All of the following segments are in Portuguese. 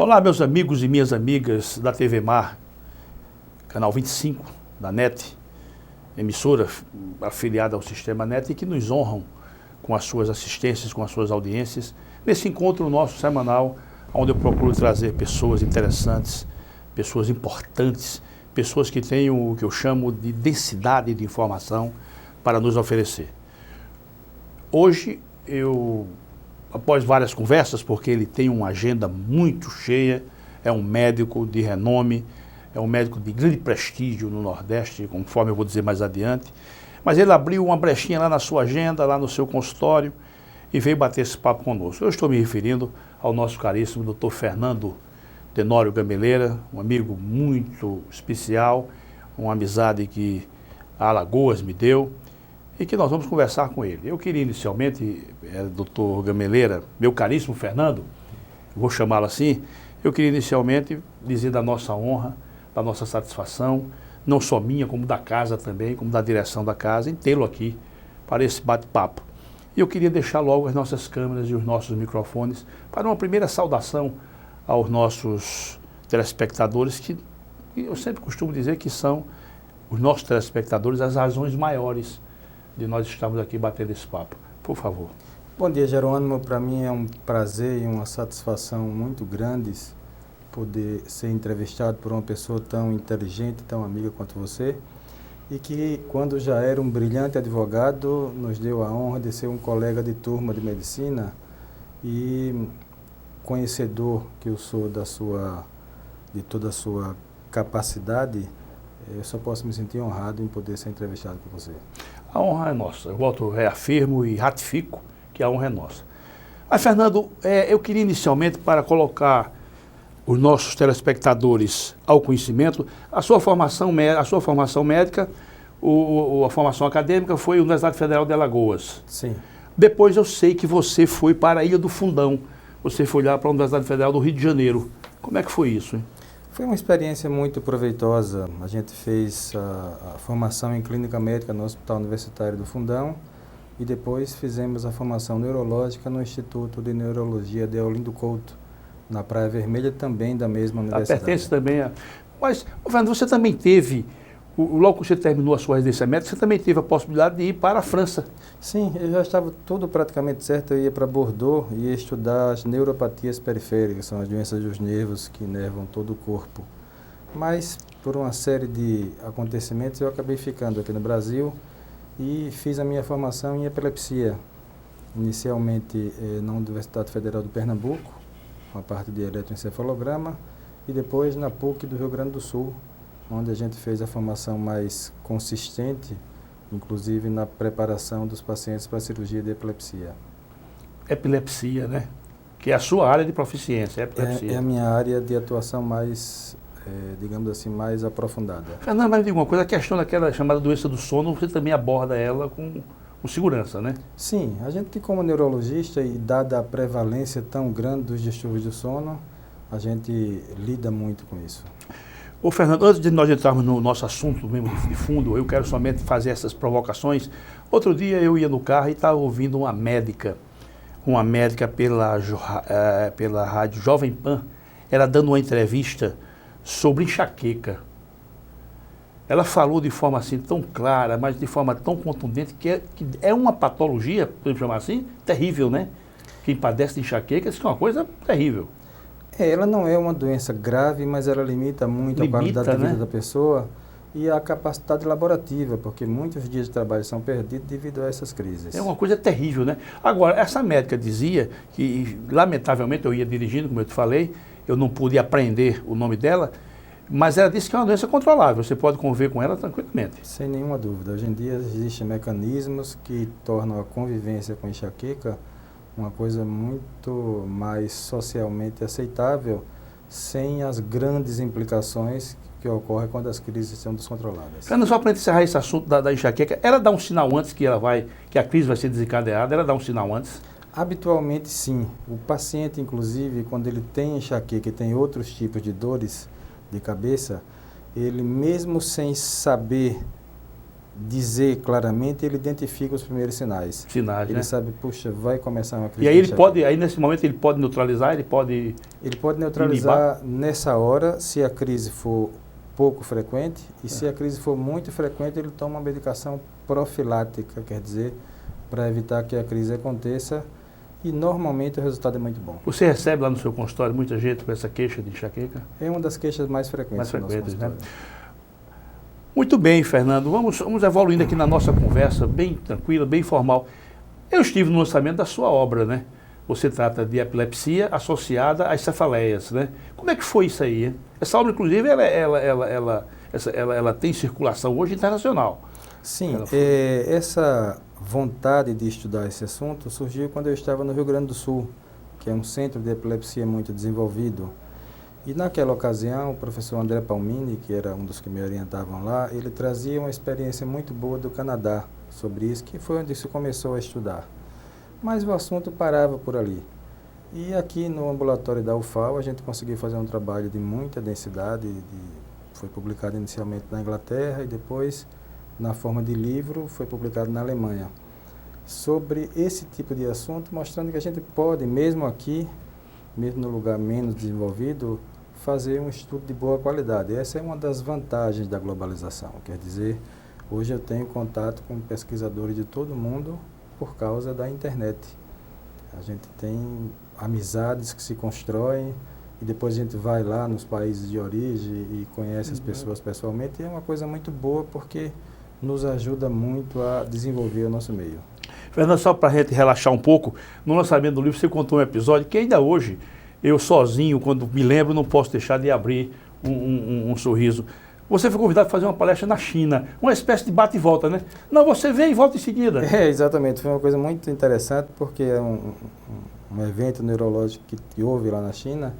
Olá, meus amigos e minhas amigas da TV Mar, canal 25 da NET, emissora afiliada ao Sistema NET e que nos honram com as suas assistências, com as suas audiências, nesse encontro nosso semanal, onde eu procuro trazer pessoas interessantes, pessoas importantes, pessoas que têm o que eu chamo de densidade de informação para nos oferecer. Hoje, após várias conversas, porque ele tem uma agenda muito cheia, é um médico de renome, é um médico de grande prestígio no Nordeste, conforme eu vou dizer mais adiante, mas ele abriu uma brechinha lá na sua agenda, lá no seu consultório, e veio bater esse papo conosco. Eu estou me referindo ao nosso caríssimo Dr. Fernando Tenório Gameleira, um amigo muito especial, uma amizade que a Alagoas me deu, e que nós vamos conversar com ele. Eu queria inicialmente, Dr. Gameleira, meu caríssimo Fernando, vou chamá-lo assim, eu queria inicialmente dizer da nossa honra, da nossa satisfação, não só minha, como da casa também, como da direção da casa, em tê-lo aqui para esse bate-papo. E eu queria deixar logo as nossas câmeras e os nossos microfones para uma primeira saudação aos nossos telespectadores, que eu sempre costumo dizer que são os nossos telespectadores as razões maiores de nós estarmos aqui batendo esse papo. Por favor. Bom dia, Jerônimo. Para mim é um prazer e uma satisfação muito grandes poder ser entrevistado por uma pessoa tão inteligente, tão amiga quanto você, e que, quando já era um brilhante advogado, nos deu a honra de ser um colega de turma de medicina e conhecedor que eu sou de toda a sua capacidade. Eu só posso me sentir honrado em poder ser entrevistado por você. A honra é nossa. Eu reafirmo e ratifico que a honra é nossa. Mas, Fernando, eu queria inicialmente, para colocar os nossos telespectadores ao conhecimento, a sua formação médica, a formação acadêmica foi a Universidade Federal de Alagoas. Sim. Depois eu sei que você foi para a Ilha do Fundão. Você foi lá para a Universidade Federal do Rio de Janeiro. Como é que foi isso, hein? Foi uma experiência muito proveitosa. A gente fez a formação em clínica médica no Hospital Universitário do Fundão e depois fizemos a formação neurológica no Instituto de Neurologia de Olinda Couto, na Praia Vermelha, também da mesma universidade. Pertence também a... Mas, Fernando, você também teve, logo que você terminou a sua residência médica, você também teve a possibilidade de ir para a França. Sim, eu já estava tudo praticamente certo. Eu ia para Bordeaux e ia estudar as neuropatias periféricas, são as doenças dos nervos que nervam todo o corpo. Mas, por uma série de acontecimentos, eu acabei ficando aqui no Brasil e fiz a minha formação em epilepsia. Inicialmente na Universidade Federal de Pernambuco, com a parte de eletroencefalograma, e depois na PUC do Rio Grande do Sul, onde a gente fez a formação mais consistente, inclusive na preparação dos pacientes para a cirurgia de epilepsia. Epilepsia, né? Que é a sua área de proficiência, epilepsia. É a minha área de atuação mais, digamos assim, mais aprofundada. Fernando, mas me diga uma coisa, a questão daquela chamada doença do sono, você também aborda ela com segurança, né? Sim, a gente como neurologista, e dada a prevalência tão grande dos distúrbios do sono, a gente lida muito com isso. Ô Fernando, antes de nós entrarmos no nosso assunto mesmo de fundo, eu quero somente fazer essas provocações. Outro dia eu ia no carro e estava ouvindo uma médica pela rádio Jovem Pan, ela dando uma entrevista sobre enxaqueca. Ela falou de forma assim tão clara, mas de forma tão contundente, que é uma patologia, podemos chamar assim, terrível, né? Quem padece de enxaqueca, isso é uma coisa terrível. Ela não é uma doença grave, mas ela limita muito a qualidade de vida, né, da pessoa e a capacidade laborativa, porque muitos dias de trabalho são perdidos devido a essas crises. É uma coisa terrível, né? Agora, essa médica dizia que, lamentavelmente, eu ia dirigindo, como eu te falei, eu não pude aprender o nome dela, mas ela disse que é uma doença controlável, você pode conviver com ela tranquilamente. Sem nenhuma dúvida. Hoje em dia existem mecanismos que tornam a convivência com enxaqueca uma coisa muito mais socialmente aceitável, sem as grandes implicações que ocorrem quando as crises são descontroladas. Fernando, só para encerrar esse assunto da enxaqueca, ela dá um sinal antes que a crise vai ser desencadeada? Ela dá um sinal antes? Habitualmente, sim. O paciente, inclusive, quando ele tem enxaqueca e tem outros tipos de dores de cabeça, ele mesmo sem saber dizer claramente, ele identifica os primeiros sinais. Sinais, Ele né? sabe, puxa, vai começar uma crise. E aí ele de pode, enxaqueca. aí nesse momento ele pode neutralizar, ele pode... Ele pode neutralizar nessa hora, se a crise for pouco frequente, e se a crise for muito frequente, ele toma uma medicação profilática, quer dizer, para evitar que a crise aconteça, e normalmente o resultado é muito bom. Você recebe lá no seu consultório muita gente com essa queixa de enxaqueca? É uma das queixas mais frequentes Mais do nosso frequentes, né? consultório. Muito bem, Fernando. Vamos evoluindo aqui na nossa conversa, bem tranquila, bem formal. Eu estive no lançamento da sua obra, né? Você trata de epilepsia associada às cefaleias, né? Como é que foi isso aí, hein? Essa obra, inclusive, ela tem circulação hoje internacional. Sim, essa vontade de estudar esse assunto surgiu quando eu estava no Rio Grande do Sul, que é um centro de epilepsia muito desenvolvido. E naquela ocasião, o professor André Palmini, que era um dos que me orientavam lá, ele trazia uma experiência muito boa do Canadá sobre isso, que foi onde se começou a estudar. Mas o assunto parava por ali. E aqui no ambulatório da UFAL a gente conseguiu fazer um trabalho de muita densidade, foi publicado inicialmente na Inglaterra e depois, na forma de livro, foi publicado na Alemanha. Sobre esse tipo de assunto, mostrando que a gente pode, mesmo aqui, mesmo no lugar menos desenvolvido, fazer um estudo de boa qualidade. Essa é uma das vantagens da globalização. Quer dizer, hoje eu tenho contato com pesquisadores de todo mundo por causa da internet. A gente tem amizades que se constroem e depois a gente vai lá nos países de origem e conhece as pessoas pessoalmente. E é uma coisa muito boa porque nos ajuda muito a desenvolver o nosso meio. Fernando, só para a gente relaxar um pouco, no lançamento do livro você contou um episódio que ainda hoje, eu sozinho, quando me lembro, não posso deixar de abrir um sorriso. Você foi convidado a fazer uma palestra na China, uma espécie de bate e volta, né? Não, você vem e volta em seguida. Exatamente. Foi uma coisa muito interessante porque é um evento neurológico que houve lá na China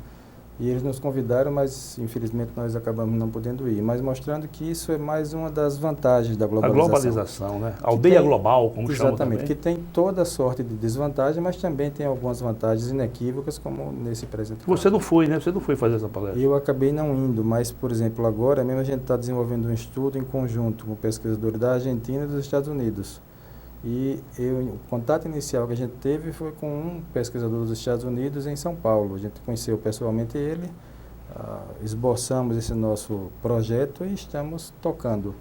e eles nos convidaram, mas infelizmente nós acabamos não podendo ir. Mas mostrando que isso é mais uma das vantagens da globalização. A globalização, né? A aldeia global, como chama também. Exatamente, que tem toda sorte de desvantagem, mas também tem algumas vantagens inequívocas, como nesse presente. Você não foi, né? Você não foi fazer essa palestra. Eu acabei não indo, mas, por exemplo, agora mesmo a gente está desenvolvendo um estudo em conjunto com pesquisadores da Argentina e dos Estados Unidos. E o contato inicial que a gente teve foi com um pesquisador dos Estados Unidos em São Paulo. A gente conheceu pessoalmente ele, esboçamos esse nosso projeto e estamos tocando.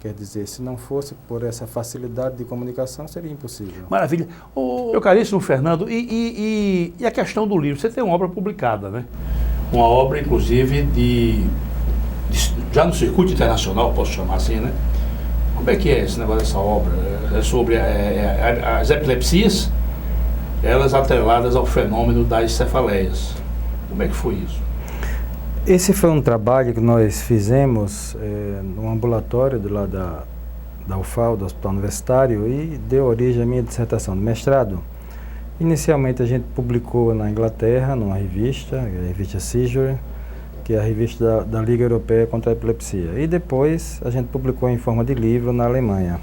Quer dizer, se não fosse por essa facilidade de comunicação, seria impossível. Maravilha. Meu caríssimo Fernando, e a questão do livro? Você tem uma obra publicada, né? Uma obra, inclusive, já no circuito internacional, posso chamar assim, né? Como é que é esse negócio dessa obra? É sobre as epilepsias, elas atreladas ao fenômeno das cefaleias. Como é que foi isso? Esse foi um trabalho que nós fizemos no ambulatório do lado da UFAL, do Hospital Universitário, e deu origem à minha dissertação de mestrado. Inicialmente a gente publicou na Inglaterra, numa revista, a revista Seizure, que é a revista da Liga Europeia contra a Epilepsia. E depois a gente publicou em forma de livro na Alemanha.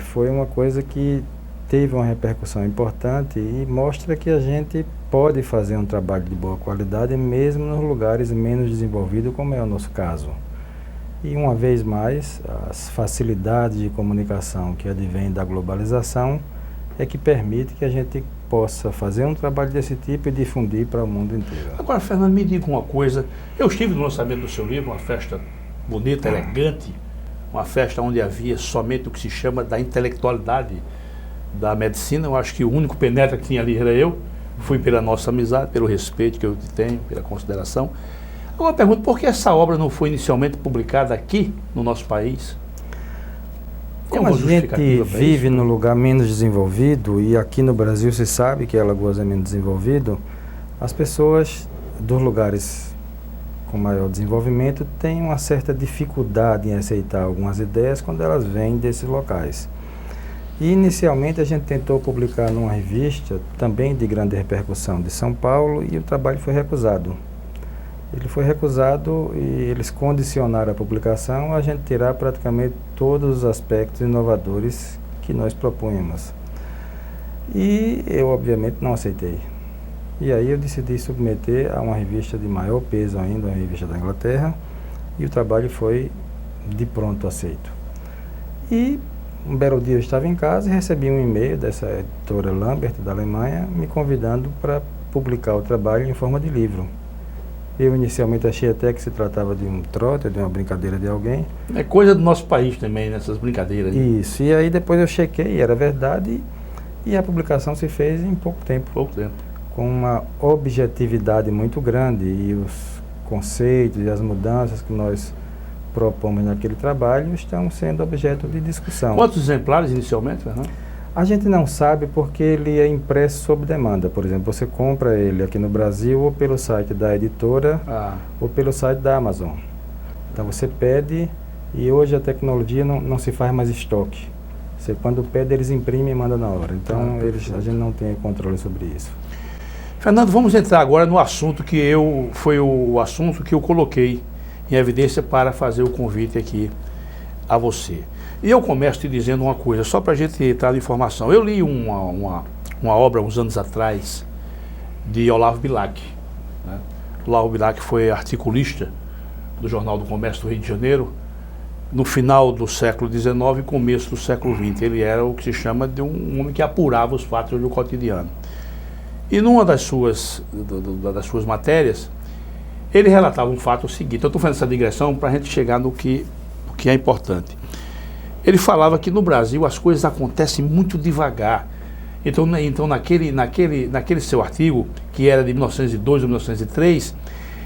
Foi uma coisa que teve uma repercussão importante e mostra que a gente pode fazer um trabalho de boa qualidade mesmo nos lugares menos desenvolvidos, como é o nosso caso. E uma vez mais, as facilidades de comunicação que advêm da globalização é que permite que a gente possa fazer um trabalho desse tipo e difundir para o mundo inteiro. Agora, Fernando, me diga uma coisa. Eu estive no lançamento do seu livro, uma festa bonita, elegante, uma festa onde havia somente o que se chama da intelectualidade da medicina. Eu acho que o único penetra que tinha ali era eu. Fui pela nossa amizade, pelo respeito que eu te tenho, pela consideração. Agora eu pergunto, por que essa obra não foi inicialmente publicada aqui no nosso país? Como a gente vive no lugar menos desenvolvido, e aqui no Brasil se sabe que Alagoas é menos desenvolvido, as pessoas dos lugares com maior desenvolvimento têm uma certa dificuldade em aceitar algumas ideias quando elas vêm desses locais. E inicialmente a gente tentou publicar numa revista, também de grande repercussão, de São Paulo, e o trabalho foi recusado. Ele foi recusado e eles condicionaram a publicação a gente tirar praticamente todos os aspectos inovadores que nós propunhamos. E eu, obviamente, não aceitei. E aí eu decidi submeter a uma revista de maior peso ainda, uma revista da Inglaterra, e o trabalho foi de pronto aceito. E um belo dia eu estava em casa e recebi um e-mail dessa editora Lambert, da Alemanha, me convidando para publicar o trabalho em forma de livro. Eu inicialmente achei até que se tratava de um trote, de uma brincadeira de alguém. É coisa do nosso país também, nessas brincadeiras. Né? Isso, e aí depois eu chequei, era verdade, e a publicação se fez em pouco tempo. Com uma objetividade muito grande, e os conceitos e as mudanças que nós propomos naquele trabalho estão sendo objeto de discussão. Quantos exemplares inicialmente, Fernando? A gente não sabe porque ele é impresso sob demanda. Por exemplo, você compra ele aqui no Brasil ou pelo site da editora ou pelo site da Amazon. Então você pede e hoje a tecnologia não se faz mais estoque. Você, quando pede, eles imprimem e mandam na hora. Então a gente não tem controle sobre isso. Fernando, vamos entrar agora no assunto foi o assunto que eu coloquei em evidência para fazer o convite aqui a você. E eu começo te dizendo uma coisa, só para a gente entrar na informação. Eu li uma obra uns anos atrás de Olavo Bilac. Né? Olavo Bilac foi articulista do Jornal do Comércio do Rio de Janeiro no final do século XIX e começo do século XX. Ele era o que se chama de um homem que apurava os fatos do cotidiano. E numa das suas matérias, ele relatava um fato seguinte. Eu estou fazendo essa digressão para a gente chegar no que é importante. Ele falava que no Brasil as coisas acontecem muito devagar. Então naquele seu artigo, que era de 1902 ou 1903,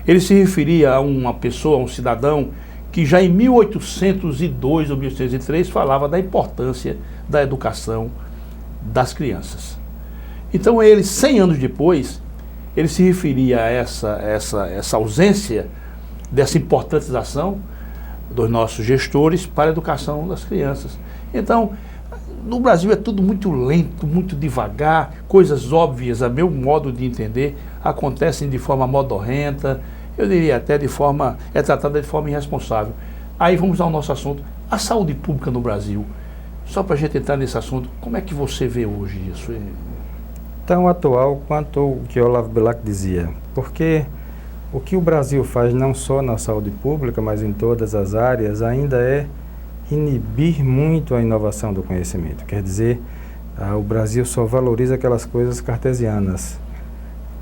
ele se referia a uma pessoa, a um cidadão, que já em 1802 ou 1803 falava da importância da educação das crianças. Então ele, 100 anos depois, ele se referia a essa ausência dessa importantização dos nossos gestores para a educação das crianças. Então, no Brasil é tudo muito lento, muito devagar, coisas óbvias, a meu modo de entender, acontecem de forma modorrenta, eu diria até tratada de forma irresponsável. Aí vamos ao nosso assunto, a saúde pública no Brasil. Só para a gente entrar nesse assunto, como é que você vê hoje isso? Tão atual quanto o que Olavo Bilac dizia, porque o que o Brasil faz não só na saúde pública, mas em todas as áreas, ainda é inibir muito a inovação do conhecimento. Quer dizer, o Brasil só valoriza aquelas coisas cartesianas.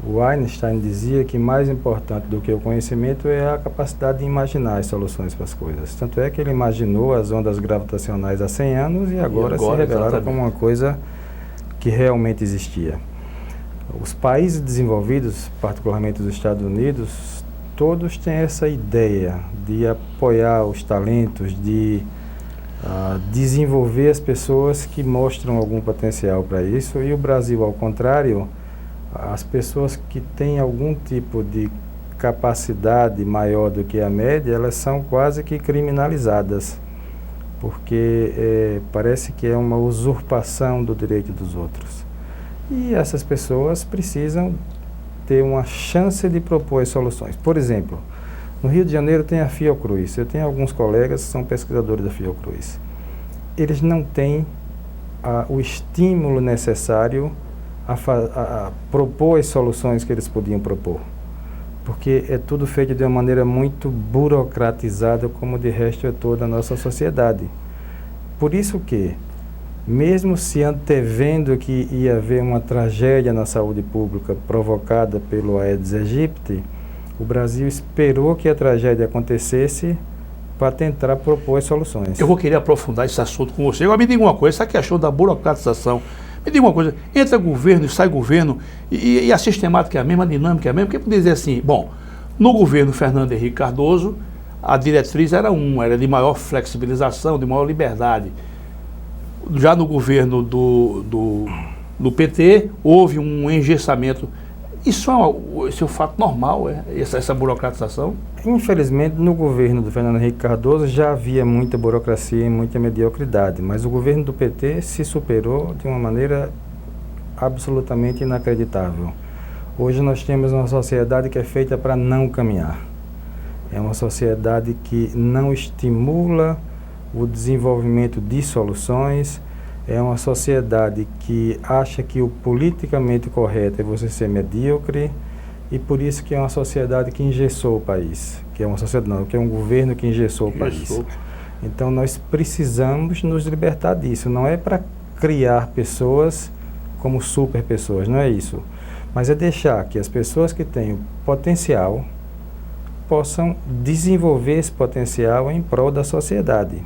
O Einstein dizia que mais importante do que o conhecimento é a capacidade de imaginar as soluções para as coisas. Tanto é que ele imaginou as ondas gravitacionais há 100 anos e agora se revelaram exatamente como uma coisa que realmente existia. Os países desenvolvidos, particularmente os Estados Unidos, todos têm essa ideia de apoiar os talentos, de desenvolver as pessoas que mostram algum potencial para isso. E o Brasil, ao contrário, as pessoas que têm algum tipo de capacidade maior do que a média, elas são quase que criminalizadas, porque parece que é uma usurpação do direito dos outros. E essas pessoas precisam ter uma chance de propor as soluções. Por exemplo, no Rio de Janeiro tem a Fiocruz. Eu tenho alguns colegas que são pesquisadores da Fiocruz. Eles não têm o estímulo necessário a propor as soluções que eles podiam propor, porque é tudo feito de uma maneira muito burocratizada, como de resto é toda a nossa sociedade. Por isso que, mesmo se antevendo que ia haver uma tragédia na saúde pública provocada pelo Aedes aegypti, o Brasil esperou que a tragédia acontecesse para tentar propor as soluções. Eu vou querer aprofundar esse assunto com você. Agora me diga uma coisa, sabe o que achou da burocratização? Me diga uma coisa, entra governo e sai governo e a sistemática é a mesma, a dinâmica é a mesma, porque podia dizer assim, bom, no governo Fernando Henrique Cardoso, a diretriz era de maior flexibilização, de maior liberdade. Já no governo do PT, houve um engessamento. Isso é um fato normal, essa burocratização? Infelizmente, no governo do Fernando Henrique Cardoso já havia muita burocracia e muita mediocridade, mas o governo do PT se superou de uma maneira absolutamente inacreditável. Hoje nós temos uma sociedade que é feita para não caminhar. É uma sociedade que não estimula o desenvolvimento de soluções. É uma sociedade que acha que o politicamente correto é você ser medíocre, e por isso que é uma sociedade que engessou o país, que é uma sociedade não, que é um governo que engessou o país. Então nós precisamos nos libertar disso. Não é para criar pessoas como super pessoas, não é isso. Mas é deixar que as pessoas que têm o potencial possam desenvolver esse potencial em prol da sociedade.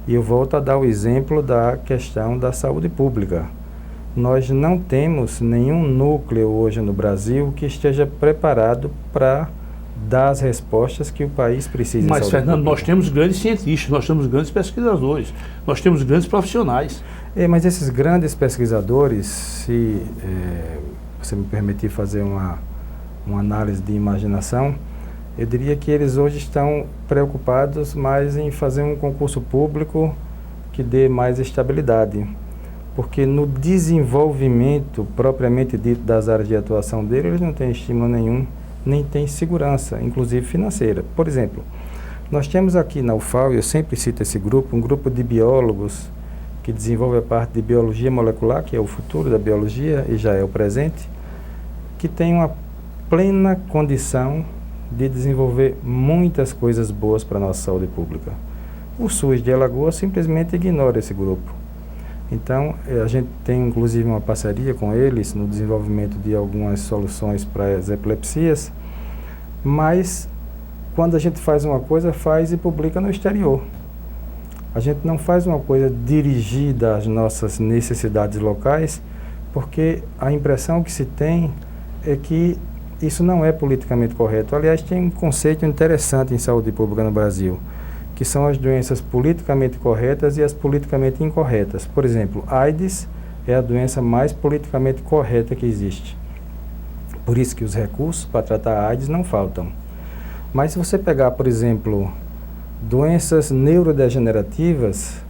E eu volto a dar o exemplo da questão da saúde pública. Nós não temos nenhum núcleo hoje no Brasil que esteja preparado para dar as respostas que o país precisa. Mas, Fernando, nós temos grandes cientistas, nós temos grandes pesquisadores, nós temos grandes profissionais. Mas esses grandes pesquisadores, se você me permitir fazer uma análise de imaginação, eu diria que eles hoje estão preocupados mais em fazer um concurso público que dê mais estabilidade. Porque no desenvolvimento propriamente dito das áreas de atuação dele, eles não têm estímulo nenhum, nem têm segurança, inclusive financeira. Por exemplo, nós temos aqui na UFAL, eu sempre cito esse grupo, um grupo de biólogos que desenvolve a parte de biologia molecular, que é o futuro da biologia e já é o presente, que tem uma plena condição de desenvolver muitas coisas boas para a nossa saúde pública. O SUS de Alagoas simplesmente ignora esse grupo. Então, a gente tem inclusive uma parceria com eles no desenvolvimento de algumas soluções para as epilepsias, mas quando a gente faz uma coisa, faz e publica no exterior. A gente não faz uma coisa dirigida às nossas necessidades locais, porque a impressão que se tem é que isso não é politicamente correto. Aliás, tem um conceito interessante em saúde pública no Brasil, que são as doenças politicamente corretas e as politicamente incorretas. Por exemplo, AIDS é a doença mais politicamente correta que existe. Por isso que os recursos para tratar a AIDS não faltam. Mas se você pegar, por exemplo, doenças neurodegenerativas,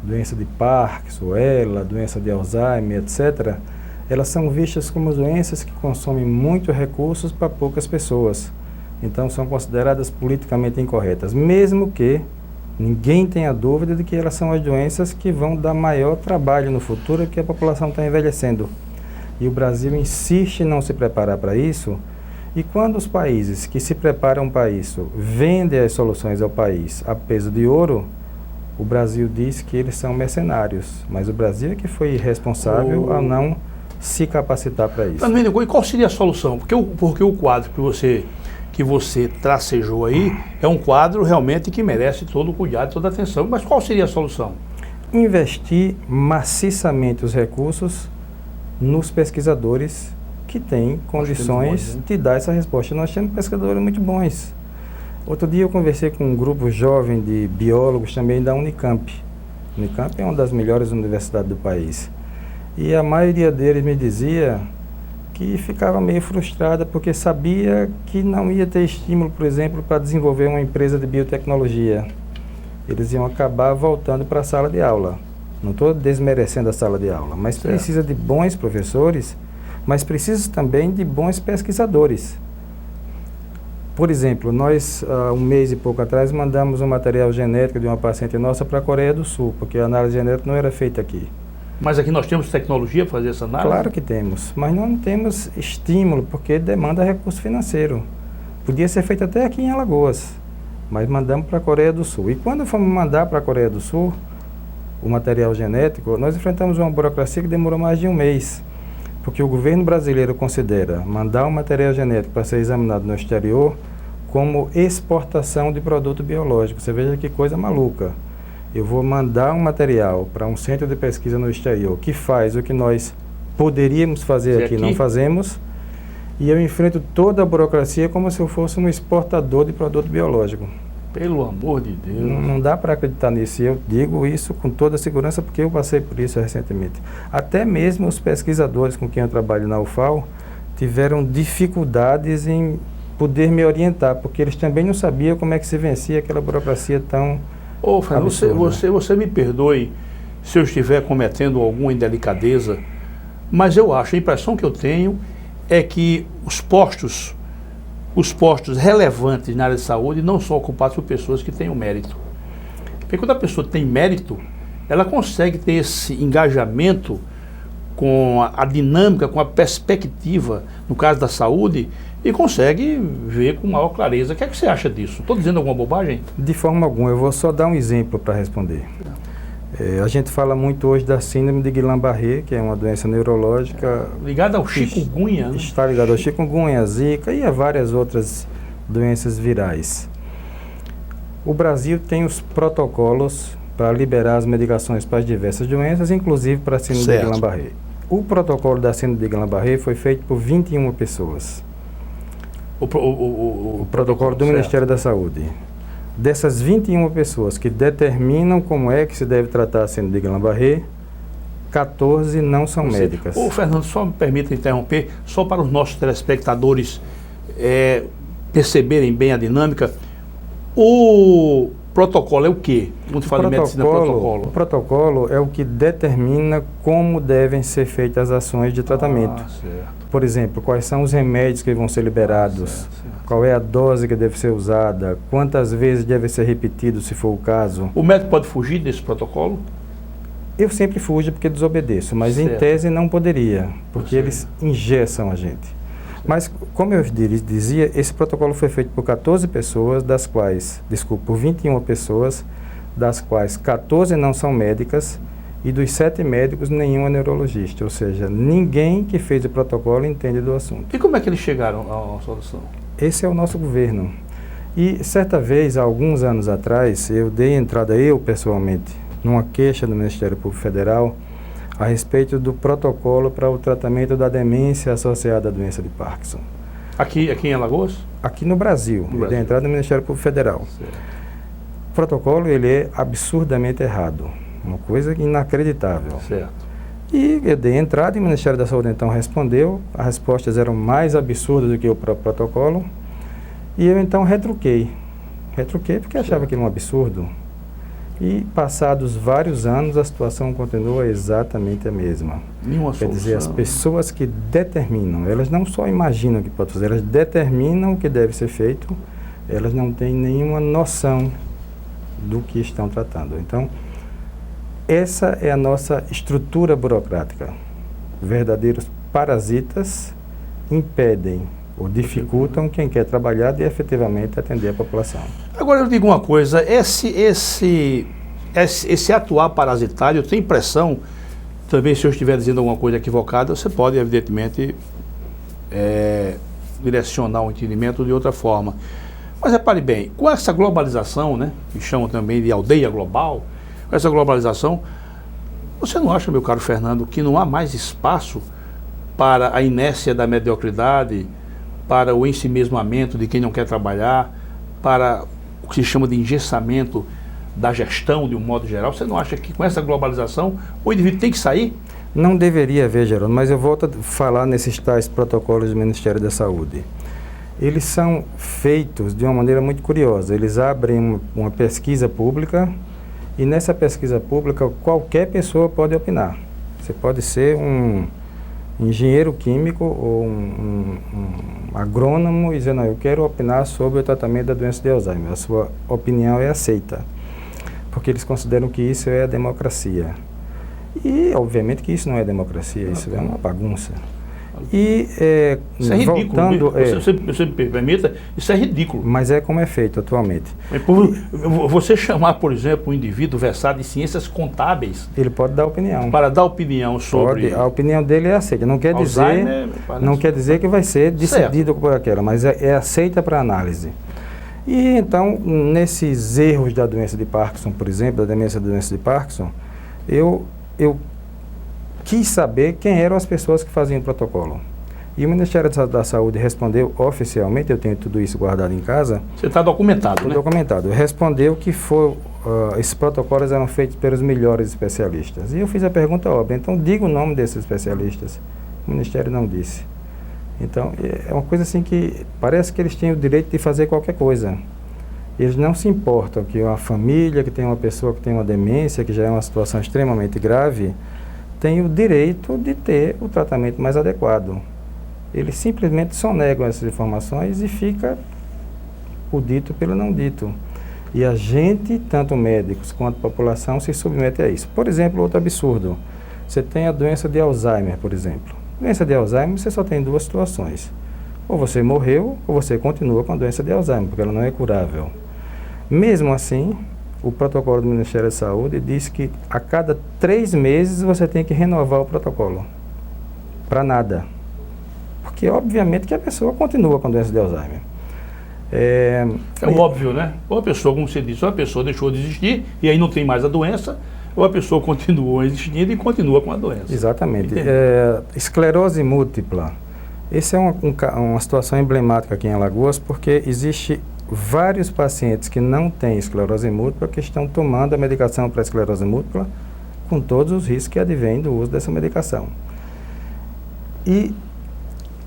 doença de Parkinson, ELA, doença de Alzheimer, etc., elas são vistas como doenças que consomem muitos recursos para poucas pessoas. Então são consideradas politicamente incorretas, mesmo que ninguém tenha dúvida de que elas são as doenças que vão dar maior trabalho no futuro, que a população está envelhecendo. E o Brasil insiste em não se preparar para isso, e quando os países que se preparam para isso vendem as soluções ao país a peso de ouro, o Brasil diz que eles são mercenários, mas o Brasil é que foi responsável a não se capacitar para isso. E qual seria a solução? Porque o quadro que você tracejou aí é um quadro realmente que merece todo o cuidado, toda a atenção. Mas qual seria a solução? Investir maciçamente os recursos nos pesquisadores que têm condições de dar essa resposta. Nós temos pesquisadores muito bons. Outro dia eu conversei com um grupo jovem de biólogos também da Unicamp. A Unicamp é uma das melhores universidades do país. E a maioria deles me dizia que ficava meio frustrada porque sabia que não ia ter estímulo, por exemplo, para desenvolver uma empresa de biotecnologia. Eles iam acabar voltando para a sala de aula. Não estou desmerecendo a sala de aula, mas precisa de bons professores, mas precisa também de bons pesquisadores. Por exemplo, nós, um mês e pouco atrás, mandamos um material genético de uma paciente nossa para a Coreia do Sul, porque a análise genética não era feita aqui. Mas aqui nós temos tecnologia para fazer essa análise? Claro que temos, mas não temos estímulo, porque demanda recurso financeiro. Podia ser feito até aqui em Alagoas, mas mandamos para a Coreia do Sul. E quando fomos mandar para a Coreia do Sul o material genético, nós enfrentamos uma burocracia que demorou mais de um mês, porque o governo brasileiro considera mandar o material genético para ser examinado no exterior como exportação de produto biológico. Você veja que coisa maluca. Eu vou mandar um material para um centro de pesquisa no exterior que faz o que nós poderíamos fazer aqui, não fazemos, e eu enfrento toda a burocracia como se eu fosse um exportador de produto biológico. Pelo amor de Deus. Não dá para acreditar nisso. Eu digo isso com toda a segurança porque eu passei por isso recentemente. Até mesmo os pesquisadores com quem eu trabalho na UFAL tiveram dificuldades em poder me orientar, porque eles também não sabiam como é que se vencia aquela burocracia tão... Fernando, você me perdoe se eu estiver cometendo alguma indelicadeza, mas eu acho, a impressão que eu tenho é que os postos relevantes na área de saúde não são ocupados por pessoas que tenham mérito. Porque quando a pessoa tem mérito, ela consegue ter esse engajamento com a dinâmica, com a perspectiva, no caso da saúde, e consegue ver com maior clareza. O que é que você acha disso? Estou dizendo alguma bobagem? De forma alguma, eu vou só dar um exemplo para responder. A gente fala muito hoje da síndrome de Guillain-Barré, que é uma doença neurológica... Ligada ao chikungunya, né? Está ligada ao chikungunya, zika e a várias outras doenças virais. O Brasil tem os protocolos para liberar as medicações para as diversas doenças, inclusive para a síndrome de Guillain-Barré. O protocolo da síndrome de Guillain-Barré foi feito por 21 pessoas. O protocolo do Ministério da Saúde. Dessas 21 pessoas que determinam como é que se deve tratar a síndrome de Guillain-Barré, 14 não são médicas. Ô, Fernando, só me permita interromper, só para os nossos telespectadores perceberem bem a dinâmica. O protocolo é o quê? Quando se fala em medicina, protocolo. O protocolo é o que determina como devem ser feitas as ações de tratamento. Certo. Por exemplo, quais são os remédios que vão ser liberados, Certo. qual é a dose que deve ser usada, quantas vezes deve ser repetido, se for o caso. O médico pode fugir desse protocolo? Eu sempre fujo porque desobedeço, mas Certo. em tese não poderia, porque eles engessam a gente. Mas, como eu dizia, esse protocolo foi feito por 14 pessoas, por 21 pessoas, das quais 14 não são médicas, e dos 7 médicos, nenhum é neurologista. Ou seja, ninguém que fez o protocolo entende do assunto. E como é que eles chegaram à solução? Esse é o nosso governo. E, certa vez, há alguns anos atrás, eu dei entrada, pessoalmente, numa queixa do Ministério Público Federal a respeito do protocolo para o tratamento da demência associada à doença de Parkinson. Aqui em Alagoas? Aqui no Brasil. Eu dei entrada no Ministério Público Federal. Certo. O protocolo, ele é absurdamente errado. Uma coisa inacreditável. Certo. E eu dei entrada e o Ministério da Saúde então respondeu. As respostas eram mais absurdas do que o próprio protocolo. E eu então retruquei. Retruquei porque achava aquilo um absurdo. E passados vários anos a situação continua exatamente a mesma. Nenhuma Quer dizer, as solução. pessoas que determinam, elas não só imaginam o que pode fazer, elas determinam o que deve ser feito, elas não têm nenhuma noção do que estão tratando. Então, essa é a nossa estrutura burocrática. Verdadeiros parasitas impedem ou dificultam quem quer trabalhar de efetivamente atender a população. Agora eu digo uma coisa, esse atuar parasitário, eu tenho impressão, também se eu estiver dizendo alguma coisa equivocada, você pode evidentemente direcionar o entendimento de outra forma. Mas repare bem, com essa globalização, né, que chamam também de aldeia global, com essa globalização, você não acha, meu caro Fernando, que não há mais espaço para a inércia da mediocridade, para o ensimesmamento de quem não quer trabalhar, para o que se chama de engessamento da gestão de um modo geral? Você não acha que com essa globalização o indivíduo tem que sair? Não deveria haver, Geraldo, mas eu volto a falar nesses tais protocolos do Ministério da Saúde. Eles são feitos de uma maneira muito curiosa. Eles abrem uma pesquisa pública e nessa pesquisa pública qualquer pessoa pode opinar. Você pode ser um engenheiro químico ou um agrônomo e dizer, não, eu quero opinar sobre o tratamento da doença de Alzheimer. A sua opinião é aceita, porque eles consideram que isso é a democracia. E, obviamente, que isso não é democracia, isso é uma bagunça. E, isso é ridículo. Voltando, você me permita, isso é ridículo. Mas é como é feito atualmente. Você chamar, por exemplo, um indivíduo versado em ciências contábeis... Ele pode dar opinião. Para dar opinião sobre... A opinião dele é aceita. Não quer dizer que vai ser decidido por aquela, mas é aceita para análise. E, então, nesses erros da doença de Parkinson, por exemplo, da demência da doença de Parkinson, eu quis saber quem eram as pessoas que faziam o protocolo. E o Ministério da Saúde respondeu oficialmente, eu tenho tudo isso guardado em casa. Você está documentado, né? Documentado. Respondeu que esses protocolos eram feitos pelos melhores especialistas. E eu fiz a pergunta óbvia, então diga o nome desses especialistas. O Ministério não disse. Então, é uma coisa assim que parece que eles têm o direito de fazer qualquer coisa. Eles não se importam que uma família que tem uma pessoa que tem uma demência, que já é uma situação extremamente grave, tem o direito de ter o tratamento mais adequado. Eles simplesmente sonegam essas informações e fica o dito pelo não dito. E a gente, tanto médicos quanto população, se submete a isso. Por exemplo, outro absurdo. Você tem a doença de Alzheimer, por exemplo. Doença de Alzheimer, você só tem duas situações. ou você morreu, ou você continua com a doença de Alzheimer, porque ela não é curável. Mesmo assim, o protocolo do Ministério da Saúde diz que a cada 3 meses você tem que renovar o protocolo. Para nada. Porque, obviamente, que a pessoa continua com a doença de Alzheimer. É óbvio, né? Ou a pessoa, como você disse, ou a pessoa deixou de existir e aí não tem mais a doença, ou a pessoa continua existindo e continua com a doença. Exatamente. Esclerose múltipla. Essa é uma situação emblemática aqui em Alagoas, porque existe vários pacientes que não têm esclerose múltipla que estão tomando a medicação para esclerose múltipla com todos os riscos que advêm do uso dessa medicação. E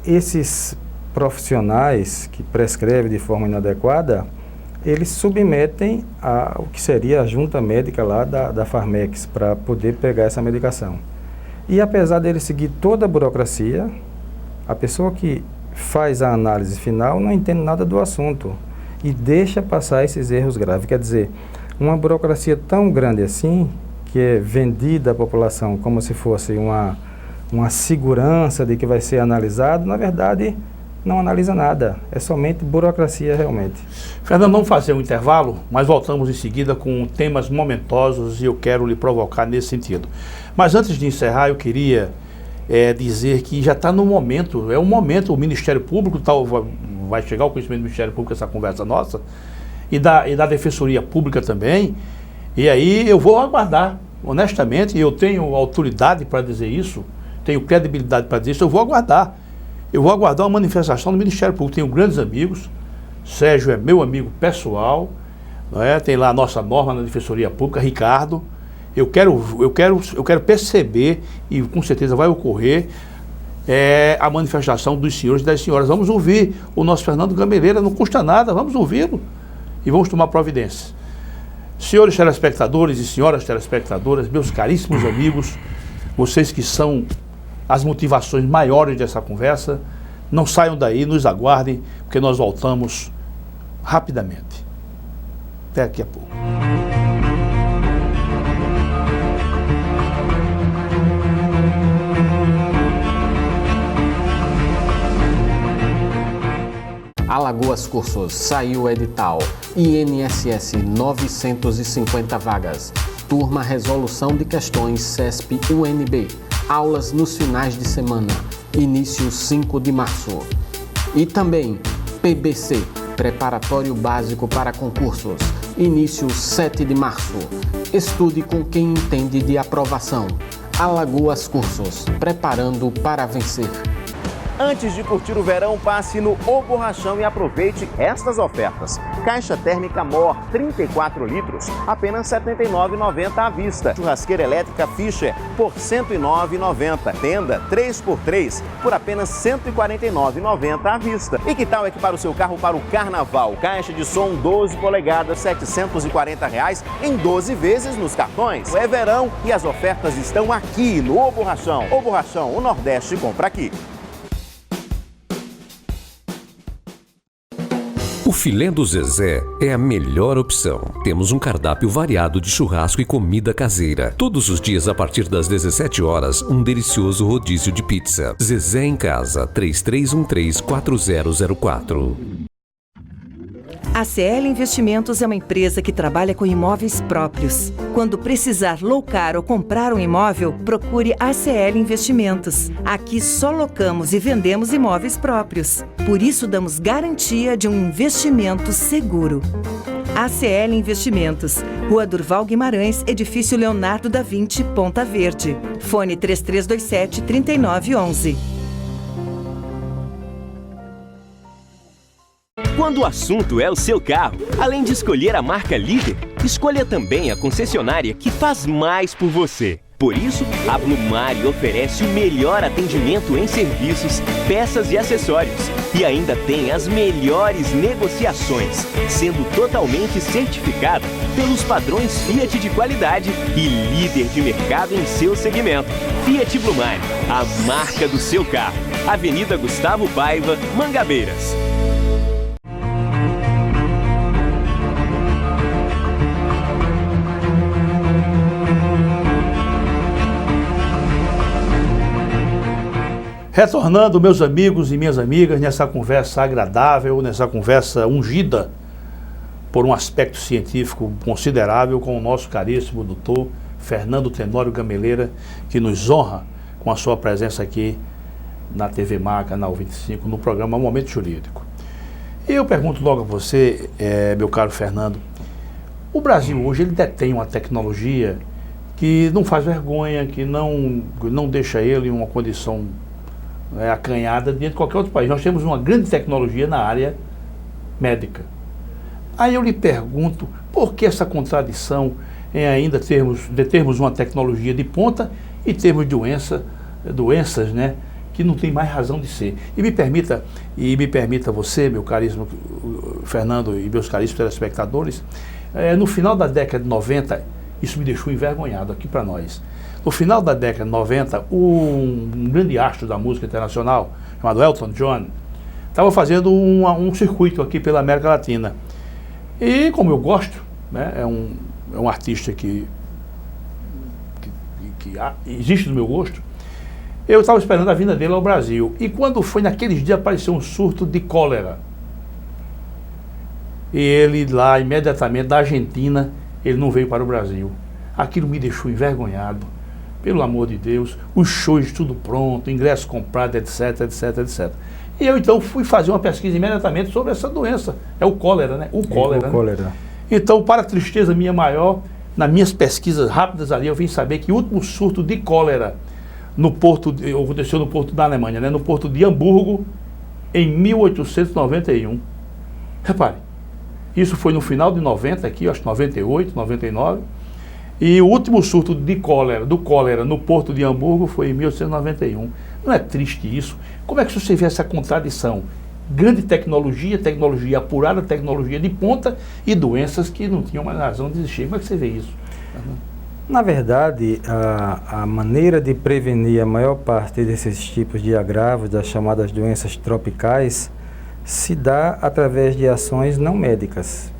esses profissionais que prescrevem de forma inadequada, eles submetem ao que seria a junta médica lá da Farmex para poder pegar essa medicação. E apesar dele seguir toda a burocracia, a pessoa que faz a análise final não entende nada do assunto e deixa passar esses erros graves. Quer dizer, uma burocracia tão grande assim, que é vendida à população como se fosse uma segurança de que vai ser analisado, na verdade, não analisa nada. É somente burocracia realmente. Fernando, vamos fazer um intervalo, mas voltamos em seguida com temas momentosos e eu quero lhe provocar nesse sentido. Mas antes de encerrar, eu queria dizer que já está no momento, o Ministério Público vai chegar ao conhecimento do Ministério Público essa conversa nossa, e da Defensoria Pública também, e aí eu vou aguardar, honestamente, eu tenho autoridade para dizer isso, tenho credibilidade para dizer isso, eu vou aguardar uma manifestação do Ministério Público. Tenho grandes amigos, Sérgio é meu amigo pessoal, não é? Tem lá a nossa norma na Defensoria Pública, Ricardo. Eu quero perceber, e com certeza vai ocorrer, a manifestação dos senhores e das senhoras. Vamos ouvir o nosso Fernando Gameleira, não custa nada, vamos ouvi-lo e vamos tomar providência. Senhores telespectadores e senhoras telespectadoras, meus caríssimos amigos, vocês que são as motivações maiores dessa conversa, não saiam daí, nos aguardem, porque nós voltamos rapidamente. Até daqui a pouco. Alagoas Cursos, saiu o edital. INSS 950 vagas. Turma Resolução de Questões CESP-UNB. Aulas nos finais de semana. Início 5 de março. E também PBC, Preparatório Básico para Concursos. Início 7 de março. Estude com quem entende de aprovação. Alagoas Cursos, preparando para vencer. Antes de curtir o verão, passe no O Borrachão e aproveite estas ofertas. Caixa térmica Mor, 34 litros, apenas R$ 79,90 à vista. Churrasqueira elétrica Fischer, por R$ 109,90. Tenda 3x3, por apenas R$ 149,90 à vista. E que tal equipar o seu carro para o carnaval? Caixa de som 12 polegadas, R$ 740 em 12 vezes nos cartões. É verão e as ofertas estão aqui no O Borrachão. O Borrachão, o Nordeste compra aqui. O filé do Zezé é a melhor opção. Temos um cardápio variado de churrasco e comida caseira. Todos os dias, a partir das 17 horas, um delicioso rodízio de pizza. Zezé em Casa, 3313-4004. A CL Investimentos é uma empresa que trabalha com imóveis próprios. Quando precisar locar ou comprar um imóvel, procure a CL Investimentos. Aqui só locamos e vendemos imóveis próprios. Por isso, damos garantia de um investimento seguro. ACL Investimentos, Rua Durval Guimarães, Edifício Leonardo da Vinci, Ponta Verde. Fone 3327-3911. Quando o assunto é o seu carro, além de escolher a marca líder, escolha também a concessionária que faz mais por você. Por isso, a Blumari oferece o melhor atendimento em serviços, peças e acessórios. E ainda tem as melhores negociações, sendo totalmente certificada pelos padrões Fiat de qualidade e líder de mercado em seu segmento. Fiat Blumari, a marca do seu carro. Avenida Gustavo Paiva, Mangabeiras. Retornando, meus amigos e minhas amigas, nessa conversa agradável, nessa conversa ungida por um aspecto científico considerável com o nosso caríssimo doutor Fernando Tenório Gameleira, que nos honra com a sua presença aqui na TV Mar, Canal 25, no programa Momento Jurídico. E eu pergunto logo a você, meu caro Fernando, o Brasil hoje ele detém uma tecnologia que não faz vergonha, que não deixa ele em uma condição acanhada diante de qualquer outro país. Nós temos uma grande tecnologia na área médica. Aí eu lhe pergunto, por que essa contradição em ainda termos uma tecnologia de ponta e termos doenças, né, que não tem mais razão de ser? E me permita você, meu caríssimo Fernando e meus caríssimos telespectadores, no final da década de 90, isso me deixou envergonhado aqui para nós. No final da década de 90, um grande astro da música internacional, chamado Elton John, estava fazendo um circuito aqui pela América Latina. E como eu gosto, né, é um artista que existe no meu gosto, eu estava esperando a vinda dele ao Brasil. E quando foi naqueles dias, apareceu um surto de cólera. E ele lá, imediatamente, da Argentina, ele não veio para o Brasil. Aquilo me deixou envergonhado. Pelo amor de Deus, os shows tudo pronto, ingresso comprado, etc, etc, etc. E eu então fui fazer uma pesquisa imediatamente sobre essa doença. É o cólera, né? O cólera. Né? Então, para a tristeza minha maior, nas minhas pesquisas rápidas ali, eu vim saber que o último surto de cólera aconteceu no porto da Alemanha, né? No porto de Hamburgo, em 1891. Repare, isso foi no final de 90 aqui, acho que 98, 99. E o último surto do cólera no porto de Hamburgo foi em 1891. Não é triste isso? Como é que você vê essa contradição? Grande tecnologia apurada, tecnologia de ponta e doenças que não tinham mais razão de existir. Como é que você vê isso? Na verdade, a maneira de prevenir a maior parte desses tipos de agravos, das chamadas doenças tropicais, se dá através de ações não médicas.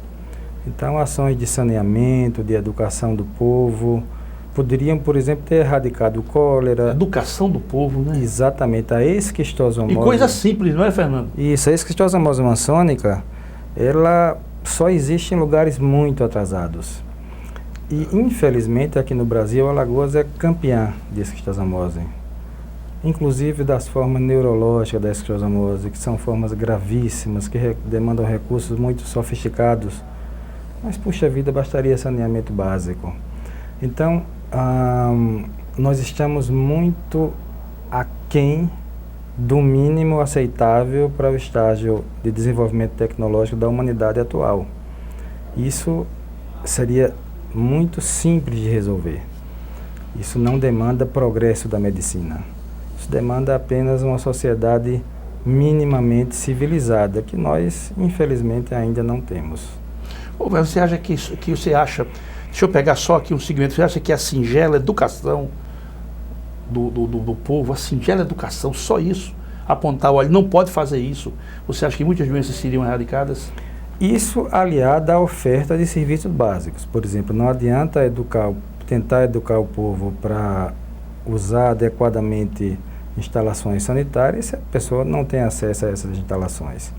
Então, ações de saneamento, de educação do povo, poderiam, por exemplo, ter erradicado o cólera. Educação do povo, né? Exatamente, a esquistossomose. E coisa simples, não é, Fernando? Isso, a esquistossomose maçônica, ela só existe em lugares muito atrasados. E, infelizmente, aqui no Brasil, Alagoas é campeã de esquistossomose. Inclusive das formas neurológicas da esquistossomose, que são formas gravíssimas, que demandam recursos muito sofisticados. Mas, puxa vida, bastaria saneamento básico. Então, nós estamos muito aquém do mínimo aceitável para o estágio de desenvolvimento tecnológico da humanidade atual. Isso seria muito simples de resolver. Isso não demanda progresso da medicina. Isso demanda apenas uma sociedade minimamente civilizada, que nós, infelizmente, ainda não temos. Você acha deixa eu pegar só aqui um segmento, você acha que a singela educação do povo, a singela educação, só isso, apontar, olha, não pode fazer isso, você acha que muitas doenças seriam erradicadas? Isso aliado à oferta de serviços básicos. Por exemplo, não adianta tentar educar o povo para usar adequadamente instalações sanitárias se a pessoa não tem acesso a essas instalações.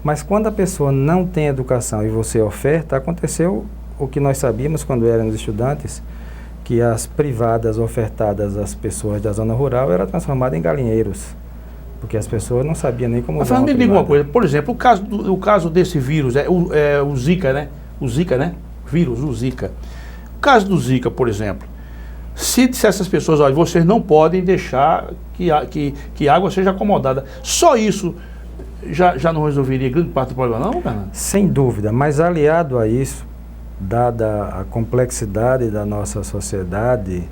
Mas quando a pessoa não tem educação e você oferta, aconteceu o que nós sabíamos quando éramos estudantes, que as privadas ofertadas às pessoas da zona rural era transformada em galinheiros, porque as pessoas não sabiam nem como usar uma privada. Me diga uma coisa, por exemplo, o caso desse vírus, o Zika, né? O Zika. O caso do Zika, por exemplo, se dissesse às pessoas, olha, vocês não podem deixar que a água seja acomodada, só isso já não resolveria grande parte do problema, não, Fernando? Sem dúvida, mas aliado a isso, dada a complexidade da nossa sociedade,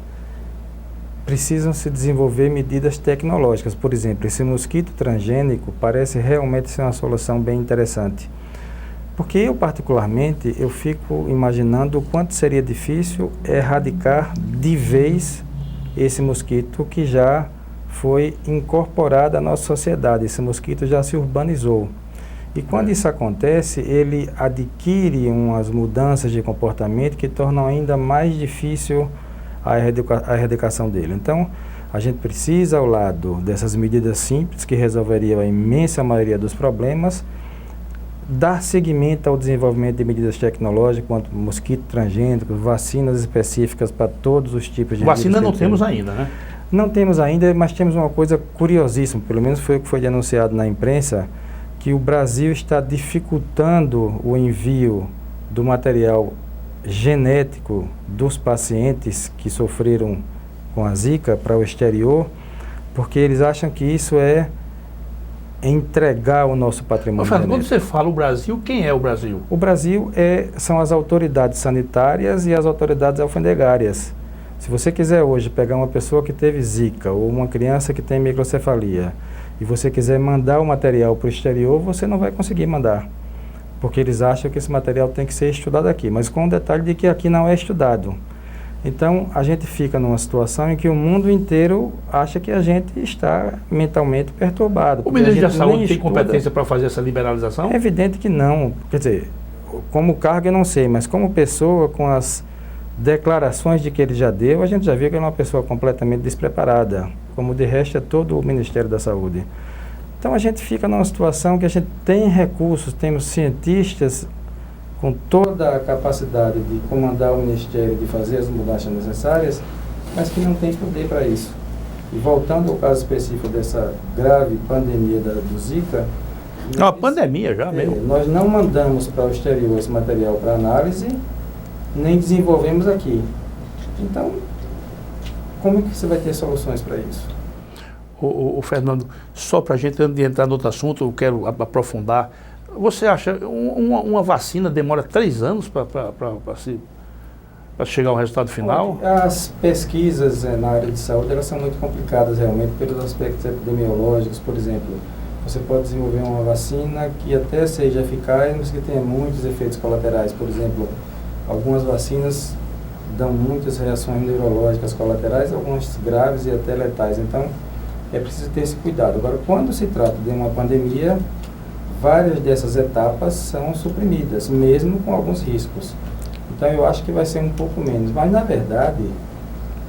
precisam se desenvolver medidas tecnológicas. Por exemplo, esse mosquito transgênico parece realmente ser uma solução bem interessante. Porque eu, particularmente, eu fico imaginando o quanto seria difícil erradicar de vez esse mosquito que já foi incorporado à nossa sociedade. Esse mosquito já se urbanizou. E quando isso acontece, ele adquire umas mudanças de comportamento que tornam ainda mais difícil a erradicação dele. Então, A gente precisa, ao lado dessas medidas simples, que resolveriam a imensa maioria dos problemas, dar seguimento ao desenvolvimento de medidas tecnológicas, quanto mosquito transgênico, vacinas específicas para todos os tipos de Vacina não temos ainda, né? Não temos ainda, mas temos uma coisa curiosíssima, pelo menos foi o que foi denunciado na imprensa, que o Brasil está dificultando o envio do material genético dos pacientes que sofreram com a Zika para o exterior, porque eles acham que isso é entregar o nosso patrimônio Fernando, genético. quando você fala o Brasil, quem é o Brasil? O Brasil são as autoridades sanitárias e as autoridades alfandegárias. Se você quiser hoje pegar uma pessoa que teve Zika ou uma criança que tem microcefalia e você quiser mandar o material para o exterior, você não vai conseguir mandar, porque eles acham que esse material tem que ser estudado aqui, mas com o detalhe de que aqui não é estudado. Então, a gente fica numa situação em que o mundo inteiro acha que a gente está mentalmente perturbado. O ministro da Saúde tem competência para fazer essa liberalização? É evidente que não. Quer dizer, como cargo eu não sei, mas como pessoa, com as declarações de que ele já deu, a gente já viu que ele é uma pessoa completamente despreparada, como de resto é todo o Ministério da Saúde. Então a gente fica numa situação que a gente tem recursos, temos cientistas com toda a capacidade de comandar o Ministério, de fazer as mudanças necessárias, mas que não tem poder para isso. E voltando ao caso específico dessa grave pandemia do Zika... É uma pandemia já mesmo. Nós não mandamos para o exterior esse material para análise, nem desenvolvemos aqui. Então, como é que você vai ter soluções para isso? O Fernando, só para a gente, antes de entrar no outro assunto, eu quero aprofundar. Você acha uma vacina demora 3 anos para chegar ao resultado final? As pesquisas na área de saúde, elas são muito complicadas realmente pelos aspectos epidemiológicos. Por exemplo, você pode desenvolver uma vacina que até seja eficaz, mas que tenha muitos efeitos colaterais. Por exemplo, algumas vacinas dão muitas reações neurológicas colaterais, algumas graves e até letais. Então, é preciso ter esse cuidado. Agora, quando se trata de uma pandemia, várias dessas etapas são suprimidas, mesmo com alguns riscos. Então, eu acho que vai ser um pouco menos. Mas, na verdade,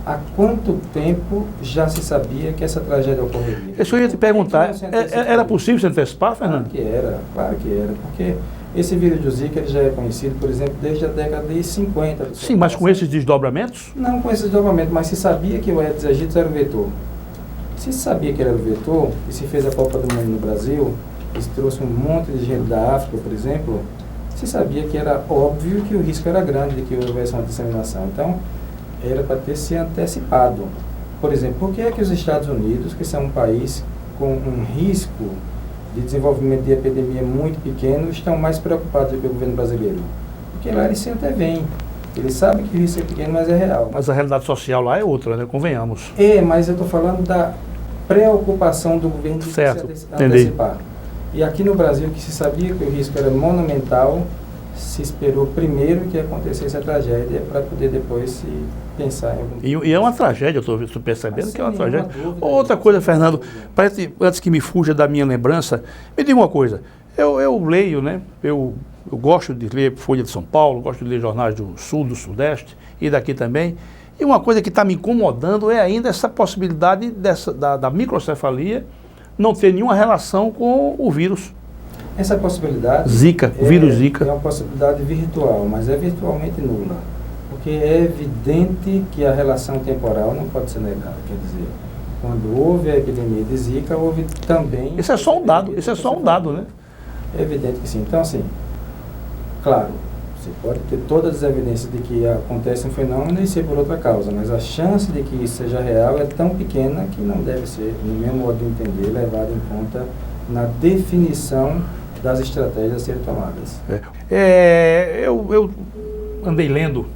há quanto tempo já se sabia que essa tragédia ocorreria? Eu ia te perguntar, era possível se antecipar, Fernando? Claro que era, porque esse vírus do Zika ele já é conhecido, por exemplo, desde a década de 50. Sim, mas com esses desdobramentos? Não com esses desdobramentos, mas se sabia que o Aedes aegypti era o vetor. Se sabia que ele era o vetor, e se fez a Copa do Mundo no Brasil, e se trouxe um monte de gente da África, por exemplo, se sabia que era óbvio que o risco era grande de que houvesse uma disseminação. Então, era para ter se antecipado. Por exemplo, por que é que os Estados Unidos, que são um país com um risco de desenvolvimento de epidemia muito pequeno, estão mais preocupados do que o governo brasileiro? Porque lá eles se antevêm. Eles sabem que o risco é pequeno, mas é real. Mas a realidade social lá é outra, né? Convenhamos. Mas eu estou falando da preocupação do governo de se antecipar. E aqui no Brasil, que se sabia que o risco era monumental, se esperou primeiro que acontecesse a tragédia para poder depois se pensar em algum... E é uma tragédia, eu estou percebendo que é uma tragédia. Outra coisa, Fernando, antes que me fuja da minha lembrança, me diga uma coisa, eu leio, né? Eu gosto de ler Folha de São Paulo, gosto de ler jornais do Sul, do Sudeste e daqui também, e uma coisa que está me incomodando é ainda essa possibilidade da microcefalia não ter nenhuma relação com o vírus. Essa possibilidade... Zika, o vírus Zika. É uma possibilidade virtual, mas é virtualmente nula. Porque é evidente que a relação temporal não pode ser negada. Quer dizer, quando houve a epidemia de Zika, houve também... Isso é só um dado, né? É evidente que sim. Então, assim, claro, você pode ter todas as evidências de que acontece um fenômeno e ser por outra causa, mas a chance de que isso seja real é tão pequena que não deve ser, no meu modo de entender, levada em conta na definição das estratégias a serem tomadas. Eu andei lendo,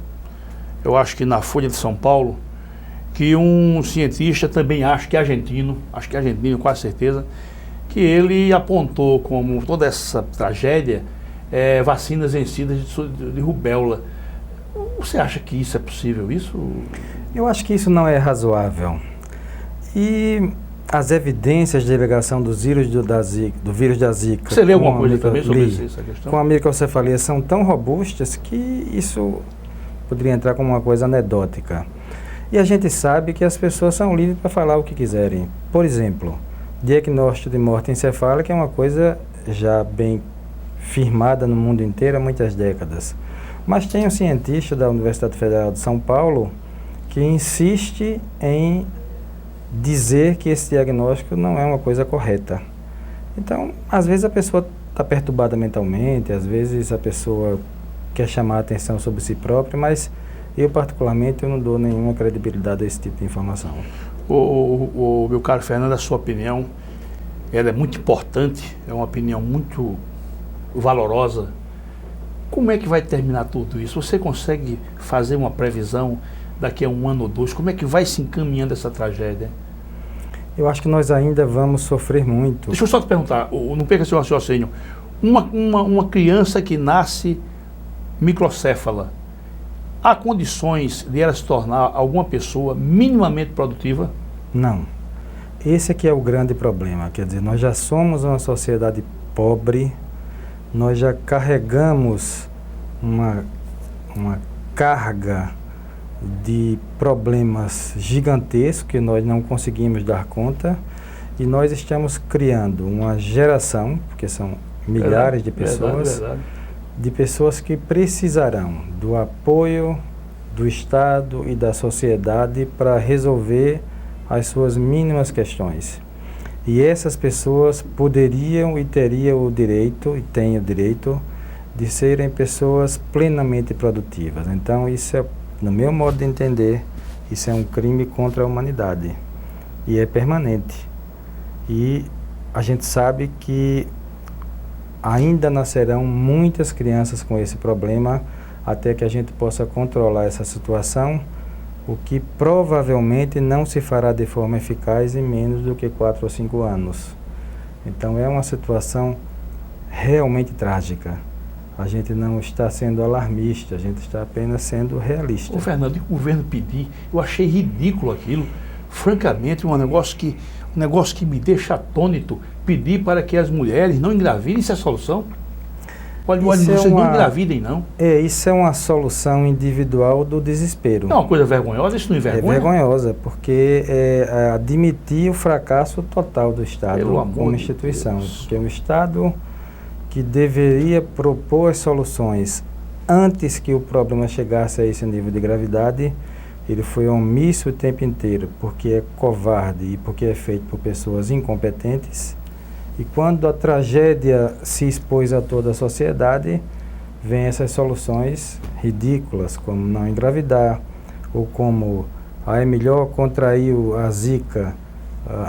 eu acho que na Folha de São Paulo, que um cientista, também acho que argentino, quase certeza, que ele apontou como toda essa tragédia vacinas vencidas de rubéola. Você acha que isso é possível? Eu acho que isso não é razoável. E as evidências de delegação do vírus da Zika... Você leu alguma coisa também sobre essa questão? Com a microcefalia são tão robustas que isso poderia entrar como uma coisa anedótica. E a gente sabe que as pessoas são livres para falar o que quiserem. Por exemplo, diagnóstico de morte encefálica é uma coisa já bem firmada no mundo inteiro há muitas décadas. Mas tem um cientista da Universidade Federal de São Paulo que insiste em dizer que esse diagnóstico não é uma coisa correta. Então, às vezes a pessoa está perturbada mentalmente, às vezes a pessoa quer chamar a atenção sobre si própria, mas eu particularmente eu não dou nenhuma credibilidade a esse tipo de informação. Meu caro Fernando, a sua opinião, ela é muito importante, é uma opinião muito valorosa. Como é que vai terminar tudo isso? Você consegue fazer uma previsão daqui a 1 ano ou 2? Como é que vai se encaminhando essa tragédia? Eu acho que nós ainda vamos sofrer muito. Deixa eu só te perguntar, não perca seu raciocínio. Uma criança que nasce microcéfala, há condições de ela se tornar alguma pessoa minimamente produtiva? Não. Esse aqui é o grande problema. Quer dizer, nós já somos uma sociedade pobre, nós já carregamos uma carga de problemas gigantescos que nós não conseguimos dar conta, e nós estamos criando uma geração, porque são milhares de pessoas, de pessoas que precisarão do apoio do Estado e da sociedade para resolver as suas mínimas questões. E essas pessoas poderiam e teriam o direito, e têm o direito, de serem pessoas plenamente produtivas. Então, isso é, no meu modo de entender, isso é um crime contra a humanidade. E é permanente. E a gente sabe que ainda nascerão muitas crianças com esse problema até que a gente possa controlar essa situação, o que provavelmente não se fará de forma eficaz em menos do que 4 ou 5 anos. Então é uma situação realmente trágica. A gente não está sendo alarmista, a gente está apenas sendo realista. Ô Fernando, e o governo pedir, eu achei ridículo aquilo, francamente, um negócio que me deixa atônito, pedir para que as mulheres não engravidem, isso é a solução? Olha, vocês não engravidem, não. Isso é uma solução individual do desespero. É uma coisa vergonhosa, isso não envergonha? É vergonhosa, porque é admitir o fracasso total do Estado como instituição. Porque o Estado, que deveria propor as soluções antes que o problema chegasse a esse nível de gravidade, ele foi omisso o tempo inteiro, porque é covarde e porque é feito por pessoas incompetentes. E quando a tragédia se expôs a toda a sociedade, vem essas soluções ridículas, como não engravidar, ou como é melhor contrair a Zika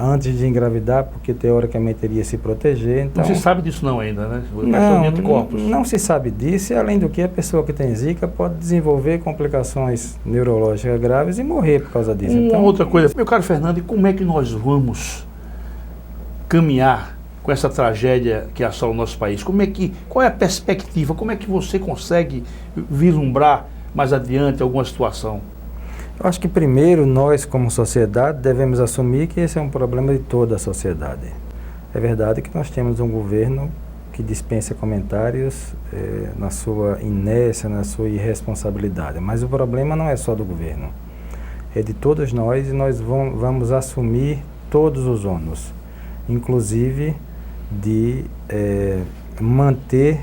antes de engravidar, porque teoricamente iria se proteger. Então, não se sabe disso não ainda, né? Não se sabe disso, e além do que a pessoa que tem Zika pode desenvolver complicações neurológicas graves e morrer por causa disso. Uma outra coisa, meu caro Fernando, e como é que nós vamos caminhar com essa tragédia que assola o nosso país? Qual é a perspectiva? Como é que você consegue vislumbrar mais adiante alguma situação? Eu acho que primeiro nós, como sociedade, devemos assumir que esse é um problema de toda a sociedade. É verdade que nós temos um governo que dispensa comentários na sua inércia, na sua irresponsabilidade, mas o problema não é só do governo, é de todos nós, e nós vamos assumir todos os ônus, inclusive de manter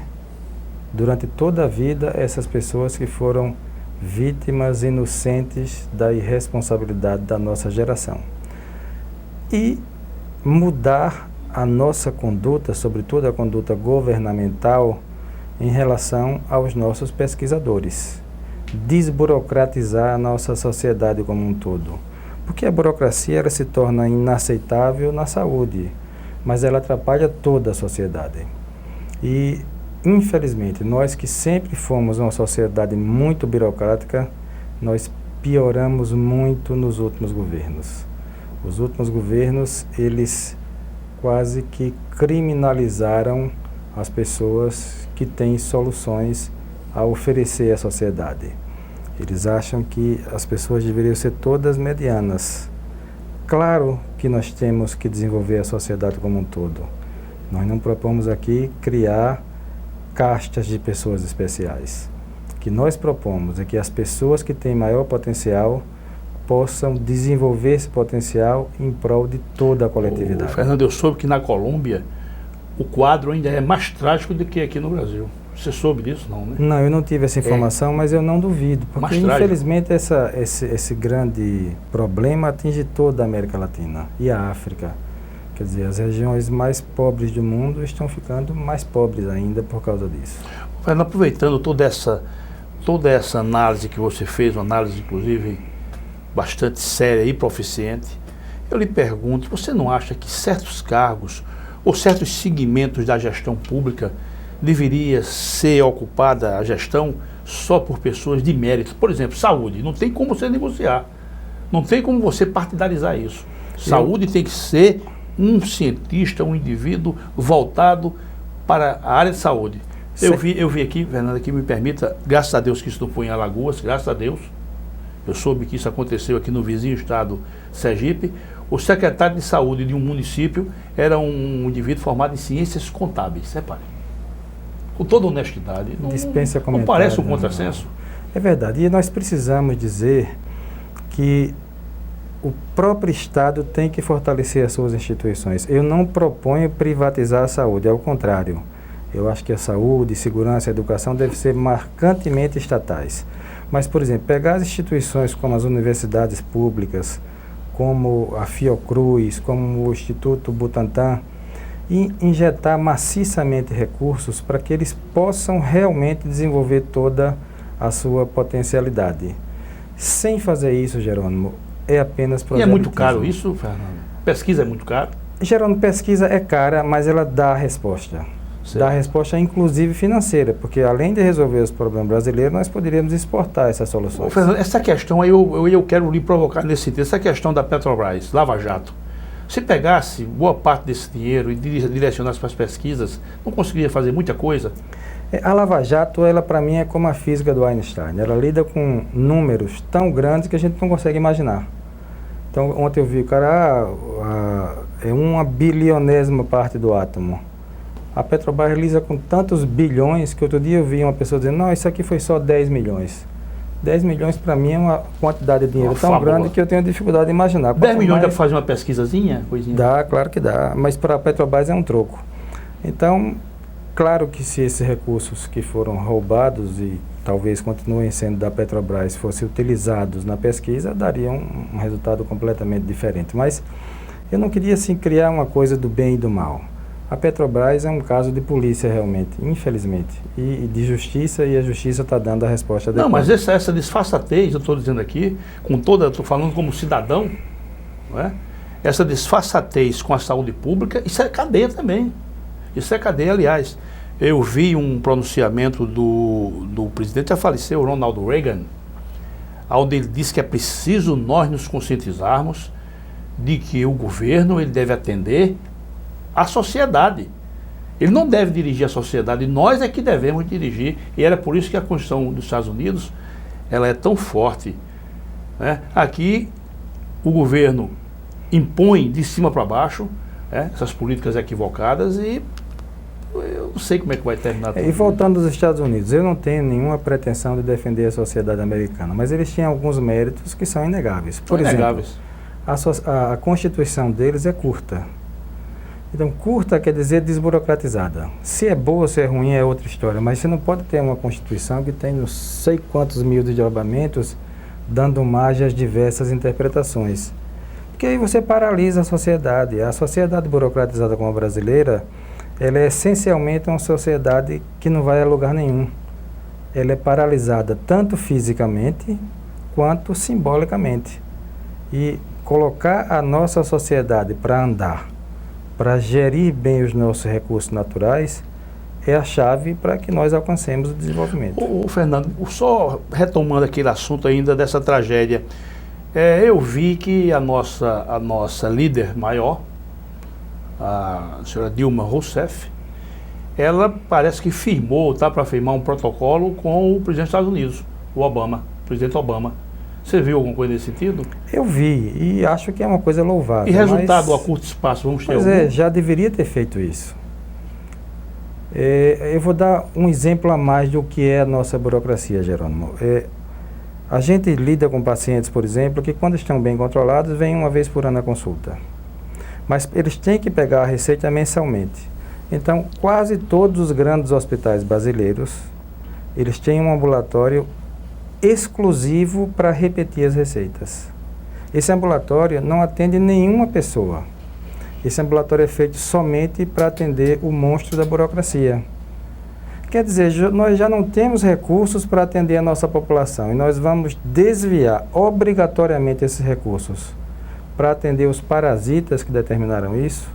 durante toda a vida essas pessoas que foram vítimas inocentes da irresponsabilidade da nossa geração. E mudar a nossa conduta, sobretudo a conduta governamental, em relação aos nossos pesquisadores. Desburocratizar a nossa sociedade como um todo. Porque a burocracia ela se torna inaceitável na saúde, mas ela atrapalha toda a sociedade. E, infelizmente, nós que sempre fomos uma sociedade muito burocrática, nós pioramos muito nos últimos governos. Os últimos governos, eles quase que criminalizaram as pessoas que têm soluções a oferecer à sociedade. Eles acham que as pessoas deveriam ser todas medianas. Claro que nós temos que desenvolver a sociedade como um todo. Nós não propomos aqui criar castas de pessoas especiais. O que nós propomos é que as pessoas que têm maior potencial possam desenvolver esse potencial em prol de toda a coletividade. Fernando, eu soube que na Colômbia o quadro ainda é mais trágico do que aqui no Brasil. Você soube disso, não, né? Não, eu não tive essa informação, mas eu não duvido, porque infelizmente esse grande problema atinge toda a América Latina e a África. Quer dizer, as regiões mais pobres do mundo estão ficando mais pobres ainda por causa disso. Fernando, aproveitando toda essa análise que você fez, uma análise inclusive bastante séria e proficiente, eu lhe pergunto, você não acha que certos cargos ou certos segmentos da gestão pública deveria ser ocupada a gestão só por pessoas de mérito? Por exemplo, saúde, não tem como você negociar, não tem como você partidarizar isso. Saúde tem que ser um cientista, um indivíduo voltado para a área de saúde. Eu vi aqui, Fernanda, que me permita, graças a Deus que isso não foi em Alagoas, graças a Deus, eu soube que isso aconteceu aqui no vizinho estado Sergipe. O secretário de saúde de um município era um indivíduo formado em ciências contábeis, repare. Com toda honestidade, não parece um contrassenso? É verdade, e nós precisamos dizer que o próprio Estado tem que fortalecer as suas instituições. Eu não proponho privatizar a saúde, ao contrário. Eu acho que a saúde, segurança e educação devem ser marcantemente estatais. Mas, por exemplo, pegar as instituições como as universidades públicas, como a Fiocruz, como o Instituto Butantan, e injetar maciçamente recursos para que eles possam realmente desenvolver toda a sua potencialidade. Sem fazer isso, Jerônimo, é apenas proselitismo. E é muito caro isso, Fernando? Pesquisa é muito caro? Jerônimo, pesquisa é cara, mas ela dá a resposta. Certo. Dá a resposta inclusive financeira, porque além de resolver os problemas brasileiros, nós poderíamos exportar essas soluções. Fernando, essa questão aí eu quero lhe provocar nesse sentido, essa questão da Petrobras, Lava Jato. Se pegasse boa parte desse dinheiro e direcionasse para as pesquisas, não conseguiria fazer muita coisa? A Lava Jato, ela para mim é como a física do Einstein. Ela lida com números tão grandes que a gente não consegue imaginar. Então, ontem eu vi o cara, é 1/bilionésima parte do átomo. A Petrobras lida com tantos bilhões que outro dia eu vi uma pessoa dizendo, não, isso aqui foi só 10 milhões. 10 milhões para mim é uma quantidade de dinheiro tão grande que eu tenho dificuldade de imaginar. 10 milhões dá para fazer uma pesquisazinha? Coisinha? Dá, claro que dá, mas para a Petrobras é um troco. Então, claro que se esses recursos que foram roubados e talvez continuem sendo da Petrobras fossem utilizados na pesquisa, daria um resultado completamente diferente. Mas eu não queria assim criar uma coisa do bem e do mal. A Petrobras é um caso de polícia realmente, infelizmente, e de justiça, e a justiça está dando a resposta adequada. Não, mas essa disfarçatez, eu estou dizendo aqui, estou falando como cidadão, não é? Essa disfarçatez com a saúde pública, isso é cadeia também. Isso é cadeia, aliás. Eu vi um pronunciamento do presidente, já faleceu, Ronald Reagan, onde ele disse que é preciso nós nos conscientizarmos de que o governo ele deve atender a sociedade. Ele não deve dirigir a sociedade, nós é que devemos dirigir, e era por isso que a Constituição dos Estados Unidos ela é tão forte, né? Aqui o governo impõe de cima para baixo, né, essas políticas equivocadas, e eu não sei como é que vai terminar tudo. E voltando aos Estados Unidos, eu não tenho nenhuma pretensão de defender a sociedade americana, mas eles têm alguns méritos que são inegáveis. Por exemplo, a Constituição deles é curta. Então, curta quer dizer desburocratizada. Se é boa ou se é ruim é outra história, mas você não pode ter uma Constituição que tem não sei quantos mil desdobramentos, dando margem às diversas interpretações. Porque aí você paralisa a sociedade. A sociedade burocratizada como a brasileira, ela é essencialmente uma sociedade que não vai a lugar nenhum. Ela é paralisada tanto fisicamente quanto simbolicamente. E colocar a nossa sociedade para andar, para gerir bem os nossos recursos naturais, é a chave para que nós alcancemos o desenvolvimento. Fernando, só retomando aquele assunto ainda dessa tragédia, eu vi que a nossa líder maior, a senhora Dilma Rousseff, ela parece que está para firmar um protocolo com o presidente dos Estados Unidos, o presidente Obama. Você viu alguma coisa nesse sentido? Eu vi e acho que é uma coisa louvável. E resultado a curto espaço, vamos ter algum? Já deveria ter feito isso. Eu vou dar um exemplo a mais do que é a nossa burocracia, Jerônimo. A gente lida com pacientes, por exemplo, que quando estão bem controlados, vêm uma vez por ano à consulta. Mas eles têm que pegar a receita mensalmente. Então, quase todos os grandes hospitais brasileiros, eles têm um ambulatório exclusivo para repetir as receitas. Esse ambulatório não atende nenhuma pessoa. Esse ambulatório é feito somente para atender o monstro da burocracia. Quer dizer, nós já não temos recursos para atender a nossa população e nós vamos desviar obrigatoriamente esses recursos para atender os parasitas que determinaram isso.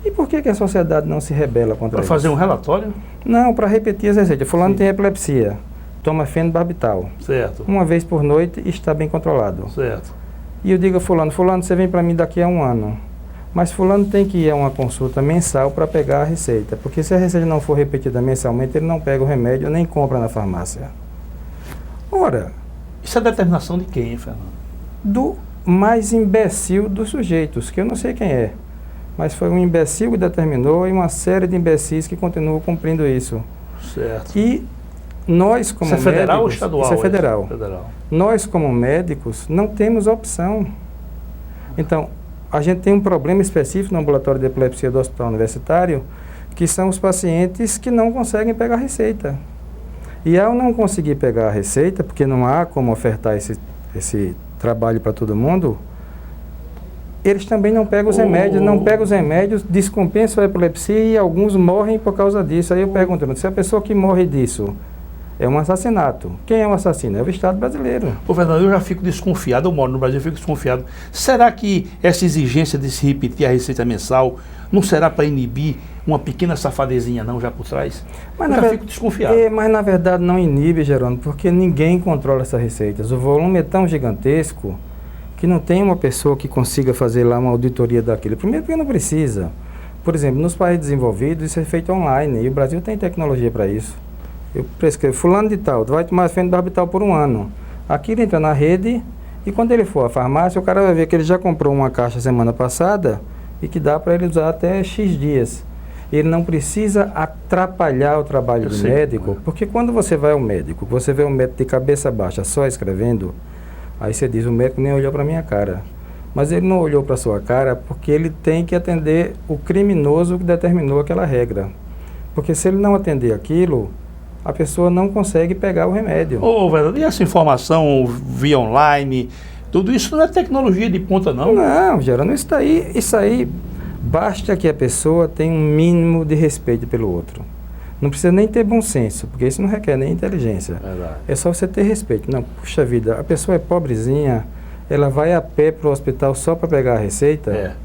E por que a sociedade não se rebela contra isso? Para fazer um relatório? Não, para repetir as receitas. Fulano tem epilepsia, toma fenobarbital. Certo. Uma vez por noite e está bem controlado. Certo. E eu digo a fulano, você vem para mim daqui a 1 ano. Mas fulano tem que ir a uma consulta mensal para pegar a receita. Porque se a receita não for repetida mensalmente, ele não pega o remédio nem compra na farmácia. Ora... Isso é determinação de quem, Fernando? Do mais imbecil dos sujeitos, que eu não sei quem é. Mas foi um imbecil que determinou e uma série de imbecis que continuam cumprindo isso. Certo. E nós como médicos... Isso é federal ou estadual? Isso é federal. Federal. Nós como médicos não temos opção. Então, a gente tem um problema específico no ambulatório de epilepsia do Hospital Universitário, que são os pacientes que não conseguem pegar a receita. E ao não conseguir pegar a receita, porque não há como ofertar esse trabalho para todo mundo, eles também não pegam os remédios, descompensam a epilepsia e alguns morrem por causa disso. Aí eu pergunto, se a pessoa que morre disso é um assassinato, quem é o assassino? É o Estado brasileiro. Ô Fernando, eu já fico desconfiado, eu moro no Brasil, eu fico desconfiado. Será que essa exigência de se repetir a receita mensal não será para inibir uma pequena safadezinha não já por trás? Mas eu já fico desconfiado. Mas na verdade não inibe, Gerônimo, porque ninguém controla essas receitas. O volume é tão gigantesco que não tem uma pessoa que consiga fazer lá uma auditoria daquilo. Primeiro porque não precisa. Por exemplo, nos países desenvolvidos isso é feito online e o Brasil tem tecnologia para isso. Eu prescrevo, fulano de tal, vai tomar fenobarbital por 1 ano. Aqui ele entra na rede e quando ele for à farmácia, o cara vai ver que ele já comprou uma caixa semana passada e que dá para ele usar até X dias. Ele não precisa atrapalhar o trabalho do médico, porque quando você vai ao médico, você vê um médico de cabeça baixa só escrevendo, aí você diz, o médico nem olhou para minha cara. Mas ele não olhou para sua cara porque ele tem que atender o criminoso que determinou aquela regra. Porque se ele não atender aquilo, a pessoa não consegue pegar o remédio. E essa informação via online, tudo isso não é tecnologia de ponta, não? Não, Gerônimo, isso aí basta que a pessoa tenha um mínimo de respeito pelo outro. Não precisa nem ter bom senso, porque isso não requer nem inteligência. Verdade. É só você ter respeito. Não, puxa vida, a pessoa é pobrezinha, ela vai a pé para o hospital só para pegar a receita.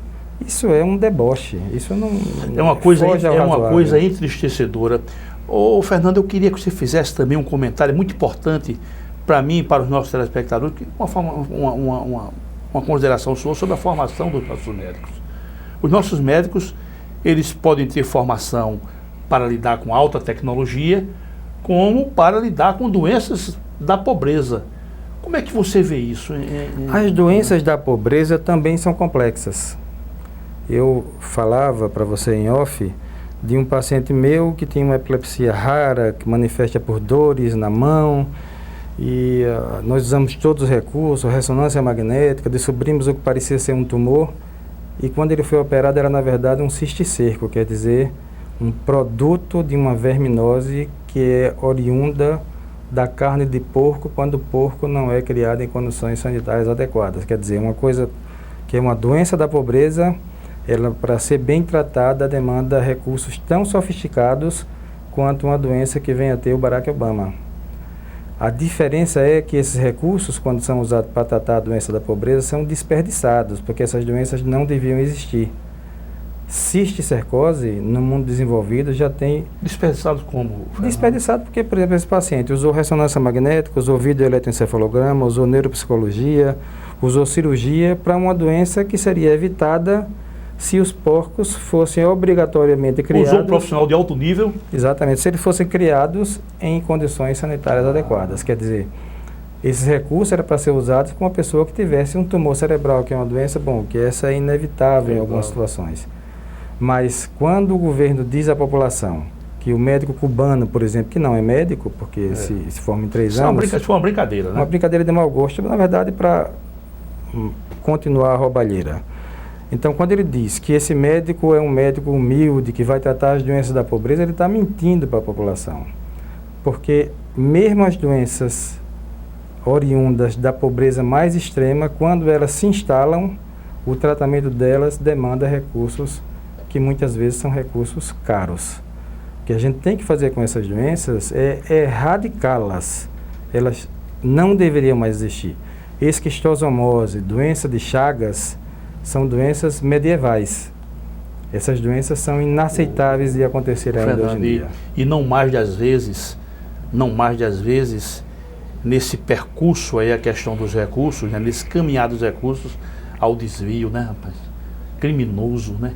Isso é um deboche. Isso não é uma coisa entristecedora. Ô Fernando, eu queria que você fizesse também um comentário muito importante para mim e para os nossos telespectadores, uma consideração sua sobre a formação dos nossos médicos. Os nossos médicos, eles podem ter formação para lidar com alta tecnologia, como para lidar com doenças da pobreza. Como é que você vê isso? As doenças da pobreza também são complexas. Eu falava para você em off de um paciente meu que tem uma epilepsia rara, que manifesta por dores na mão, e nós usamos todos os recursos, ressonância magnética, descobrimos o que parecia ser um tumor, e quando ele foi operado era na verdade um cisticerco, quer dizer, um produto de uma verminose que é oriunda da carne de porco quando o porco não é criado em condições sanitárias adequadas. Quer dizer, uma coisa que é uma doença da pobreza, ela, para ser bem tratada, demanda recursos tão sofisticados quanto uma doença que vem a ter o Barack Obama. A diferença é que esses recursos, quando são usados para tratar a doença da pobreza, são desperdiçados, porque essas doenças não deviam existir. Cisticercose, no mundo desenvolvido, já tem... Desperdiçados como? Desperdiçado porque, por exemplo, esse paciente usou ressonância magnética, usou videoeletroencefalograma, usou neuropsicologia, usou cirurgia para uma doença que seria evitada se os porcos fossem obrigatoriamente criados... Usou um profissional de alto nível? Exatamente, se eles fossem criados em condições sanitárias adequadas. Quer dizer, esses recursos eram para ser usados com uma pessoa que tivesse um tumor cerebral, que é uma doença, que essa é inevitável em algumas situações. Mas quando o governo diz à população que o médico cubano, por exemplo, que não é médico, porque se forma em 3 anos... Isso foi uma brincadeira, né? Uma brincadeira de mau gosto, na verdade, para continuar a roubalheira. Então, quando ele diz que esse médico é um médico humilde, que vai tratar as doenças da pobreza, ele está mentindo para a população. Porque mesmo as doenças oriundas da pobreza mais extrema, quando elas se instalam, o tratamento delas demanda recursos que muitas vezes são recursos caros. O que a gente tem que fazer com essas doenças é erradicá-las. Elas não deveriam mais existir. Esquistosomose, doença de Chagas, são doenças medievais. Essas doenças são inaceitáveis de acontecer ainda hoje em dia. E não mais das vezes, nesse percurso aí, a questão dos recursos, né, nesse caminhar dos recursos ao desvio, né, rapaz? Criminoso, né?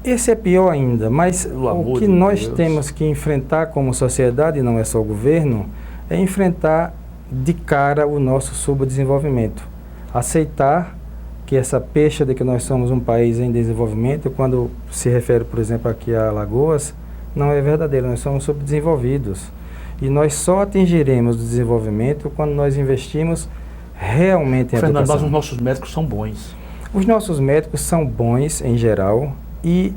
Esse é pior ainda, mas o que nós temos que enfrentar como sociedade, e não é só o governo, é enfrentar de cara o nosso subdesenvolvimento. Aceitar que essa pecha de que nós somos um país em desenvolvimento, quando se refere, por exemplo, aqui a Alagoas, não é verdadeiro, nós somos subdesenvolvidos. E nós só atingiremos o desenvolvimento quando nós investimos realmente em educação. Os nossos médicos são bons. Os nossos médicos são bons em geral e,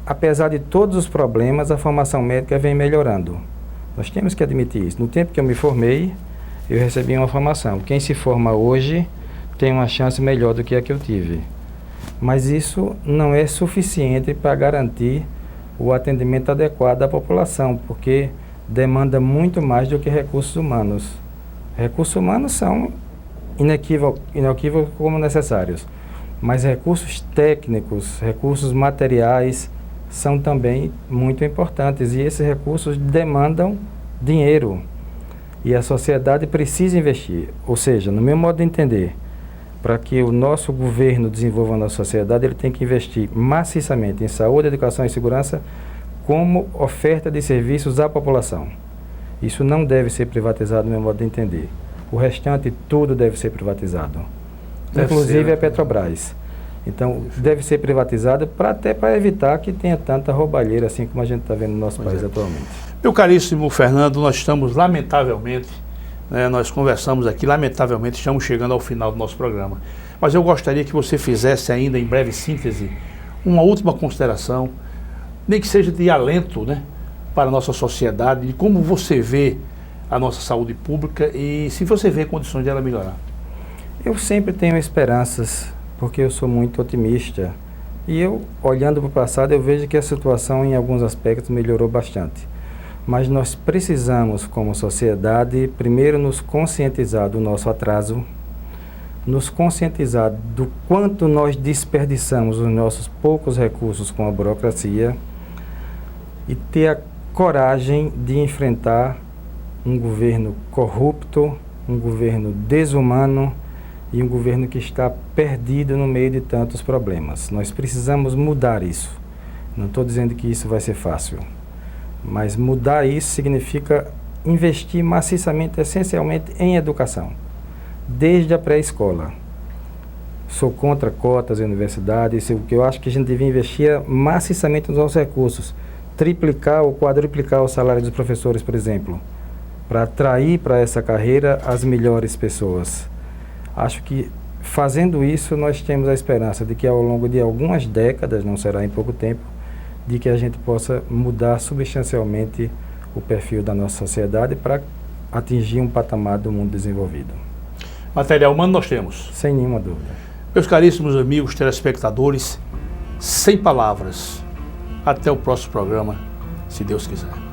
apesar de todos os problemas, a formação médica vem melhorando. Nós temos que admitir isso. No tempo que eu me formei, eu recebi uma formação. Quem se forma hoje tem uma chance melhor do que a que eu tive. Mas isso não é suficiente para garantir o atendimento adequado à população, porque demanda muito mais do que recursos humanos. Recursos humanos são inequívocos como necessários, mas recursos técnicos, recursos materiais são também muito importantes e esses recursos demandam dinheiro e a sociedade precisa investir. Ou seja, no meu modo de entender, para que o nosso governo desenvolva a nossa sociedade, ele tem que investir maciçamente em saúde, educação e segurança como oferta de serviços à população. Isso não deve ser privatizado, no meu modo de entender. O restante tudo deve ser privatizado, inclusive a Petrobras. Então, deve ser privatizado até para evitar que tenha tanta roubalheira, assim como a gente está vendo no nosso país atualmente. Meu caríssimo Fernando, nós estamos lamentavelmente, nós conversamos aqui, lamentavelmente estamos chegando ao final do nosso programa. Mas eu gostaria que você fizesse ainda, em breve síntese, uma última consideração, nem que seja de alento, né, para a nossa sociedade, de como você vê a nossa saúde pública e se você vê condições de ela melhorar. Eu sempre tenho esperanças, porque eu sou muito otimista. E eu, olhando para o passado, eu vejo que a situação em alguns aspectos melhorou bastante. Mas nós precisamos, como sociedade, primeiro nos conscientizar do nosso atraso, nos conscientizar do quanto nós desperdiçamos os nossos poucos recursos com a burocracia e ter a coragem de enfrentar um governo corrupto, um governo desumano e um governo que está perdido no meio de tantos problemas. Nós precisamos mudar isso. Não estou dizendo que isso vai ser fácil, mas mudar isso significa investir maciçamente, essencialmente, em educação, desde a pré-escola. Sou contra cotas em universidades, o que eu acho que a gente devia investir maciçamente nos nossos recursos, triplicar ou quadruplicar o salário dos professores, por exemplo, para atrair para essa carreira as melhores pessoas. Acho que fazendo isso nós temos a esperança de que ao longo de algumas décadas, não será em pouco tempo, de que a gente possa mudar substancialmente o perfil da nossa sociedade para atingir um patamar do mundo desenvolvido. Material humano nós temos. Sem nenhuma dúvida. Meus caríssimos amigos telespectadores, sem palavras. Até o próximo programa, se Deus quiser.